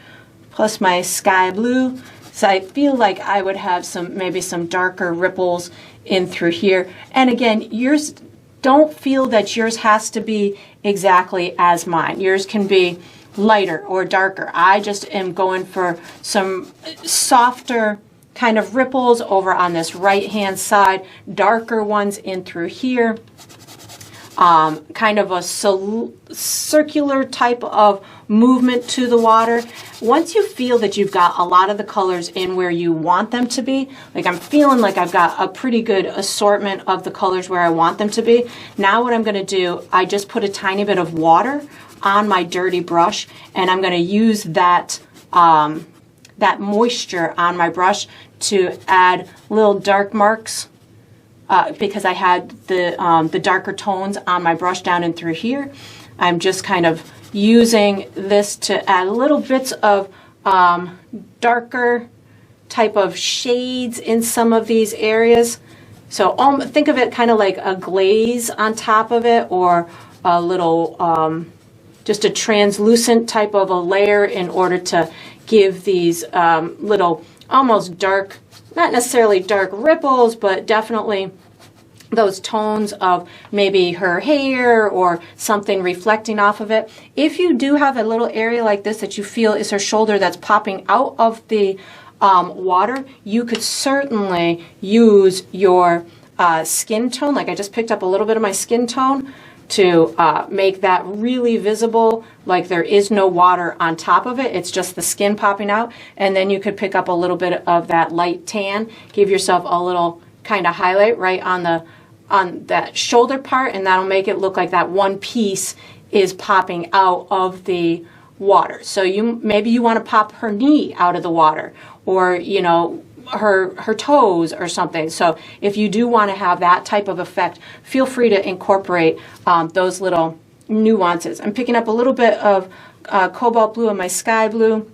plus my sky blue. So I feel like I would have maybe some darker ripples in through here. And again, yours, don't feel that yours has to be exactly as mine. Yours can be lighter or darker. I just am going for some softer kind of ripples over on this right hand side, darker ones in through here, kind of a circular type of movement to the water. Once you feel that you've got a lot of the colors in where you want them to be, like I'm feeling like I've got a pretty good assortment of the colors where I want them to be. Now what I'm going to do, I just put a tiny bit of water on my dirty brush, and I'm going to use that that moisture on my brush to add little dark marks because I had the darker tones on my brush down and through here. I'm just kind of using this to add little bits of darker type of shades in some of these areas. So think of it kind of like a glaze on top of it, or a little just a translucent type of a layer in order to give these little almost dark, not necessarily dark ripples, but definitely those tones of maybe her hair or something reflecting off of it. If you do have a little area like this that you feel is her shoulder that's popping out of the water, you could certainly use your skin tone. Like I just picked up a little bit of my skin tone to make that really visible, like there is no water on top of it, it's just the skin popping out. And then you could pick up a little bit of that light tan, give yourself a little kind of highlight right on that shoulder part, and that'll make it look like that one piece is popping out of the water. So maybe you want to pop her knee out of the water, or her toes or something. So if you do want to have that type of effect, feel free to incorporate those little nuances. I'm picking up a little bit of cobalt blue and my sky blue.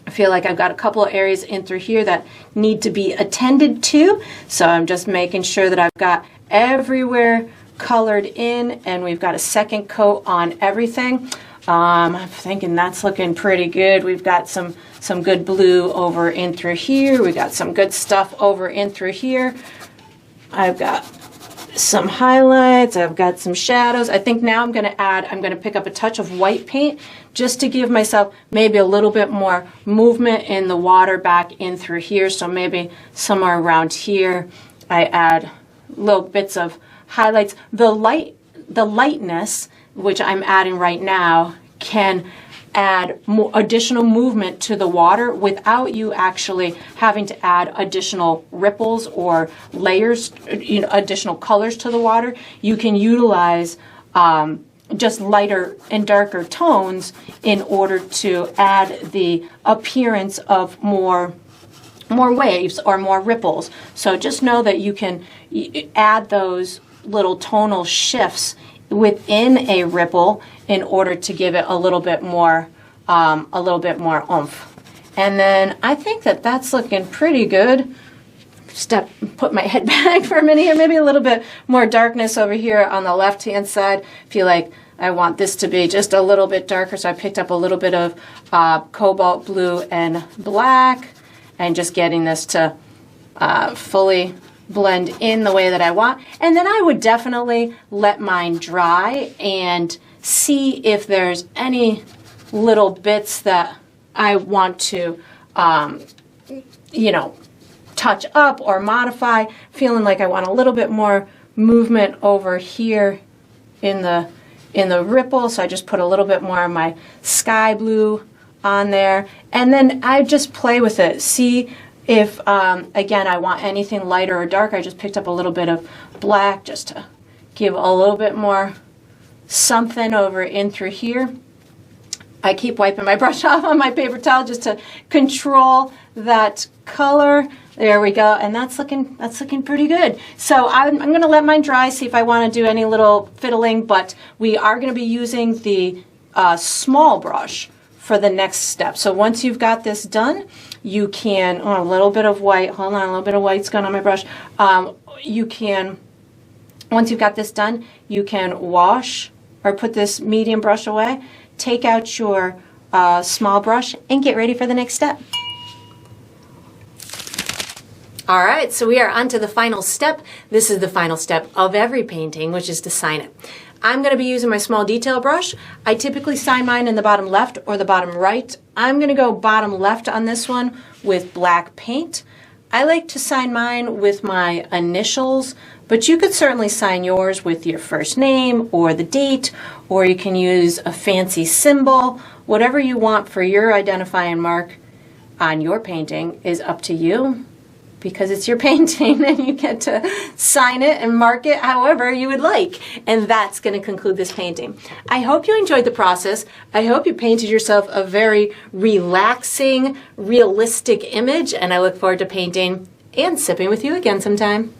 I feel like I've got a couple of areas in through here that need to be attended to. So I'm just making sure that I've got everywhere colored in, and we've got a second coat on everything. I'm thinking that's looking pretty good. We've got some good blue over in through here. We've got some good stuff over in through here. I've got some highlights. I've got some shadows. I think now I'm going to pick up a touch of white paint just to give myself maybe a little bit more movement in the water back in through here. So maybe somewhere around here I add little bits of highlights. The lightness, which I'm adding right now, can add more additional movement to the water without you actually having to add additional ripples or layers, additional colors to the water. You can utilize just lighter and darker tones in order to add the appearance of more waves or more ripples. So just know that you can add those little tonal shifts within a ripple in order to give it a little bit more oomph. And then I think that that's looking pretty good. Put my head back for a minute here. Maybe a little bit more darkness over here on the left hand side. Feel like I want this to be just a little bit darker, so I picked up a little bit of cobalt blue and black, and just getting this to fully blend in the way that I want. And then I would definitely let mine dry and see if there's any little bits that I want to touch up or modify, feeling like I want a little bit more movement over here in the ripple. So I just put a little bit more of my sky blue on there, and then I just play with it. See if, again, I want anything lighter or darker. I just picked up a little bit of black just to give a little bit more something over in through here. I keep wiping my brush off on my paper towel just to control that color. There we go, and that's looking pretty good. So I'm going to let mine dry, see if I want to do any little fiddling, but we are going to be using the small brush for the next step. So once you've got this done, you can, a little bit of white, hold on, a little bit of white's gone on my brush. You can, once you've got this done, you can wash or put this medium brush away, take out your small brush, and get ready for the next step. All right, so we are on to the final step. This is the final step of every painting, which is to sign it. I'm going to be using my small detail brush. I typically sign mine in the bottom left or the bottom right. I'm going to go bottom left on this one with black paint. I like to sign mine with my initials, but you could certainly sign yours with your first name or the date, or you can use a fancy symbol. Whatever you want for your identifying mark on your painting is up to you, because it's your painting and you get to sign it and mark it however you would like. And that's going to conclude this painting. I hope you enjoyed the process. I hope you painted yourself a very relaxing, realistic image, and I look forward to painting and sipping with you again sometime.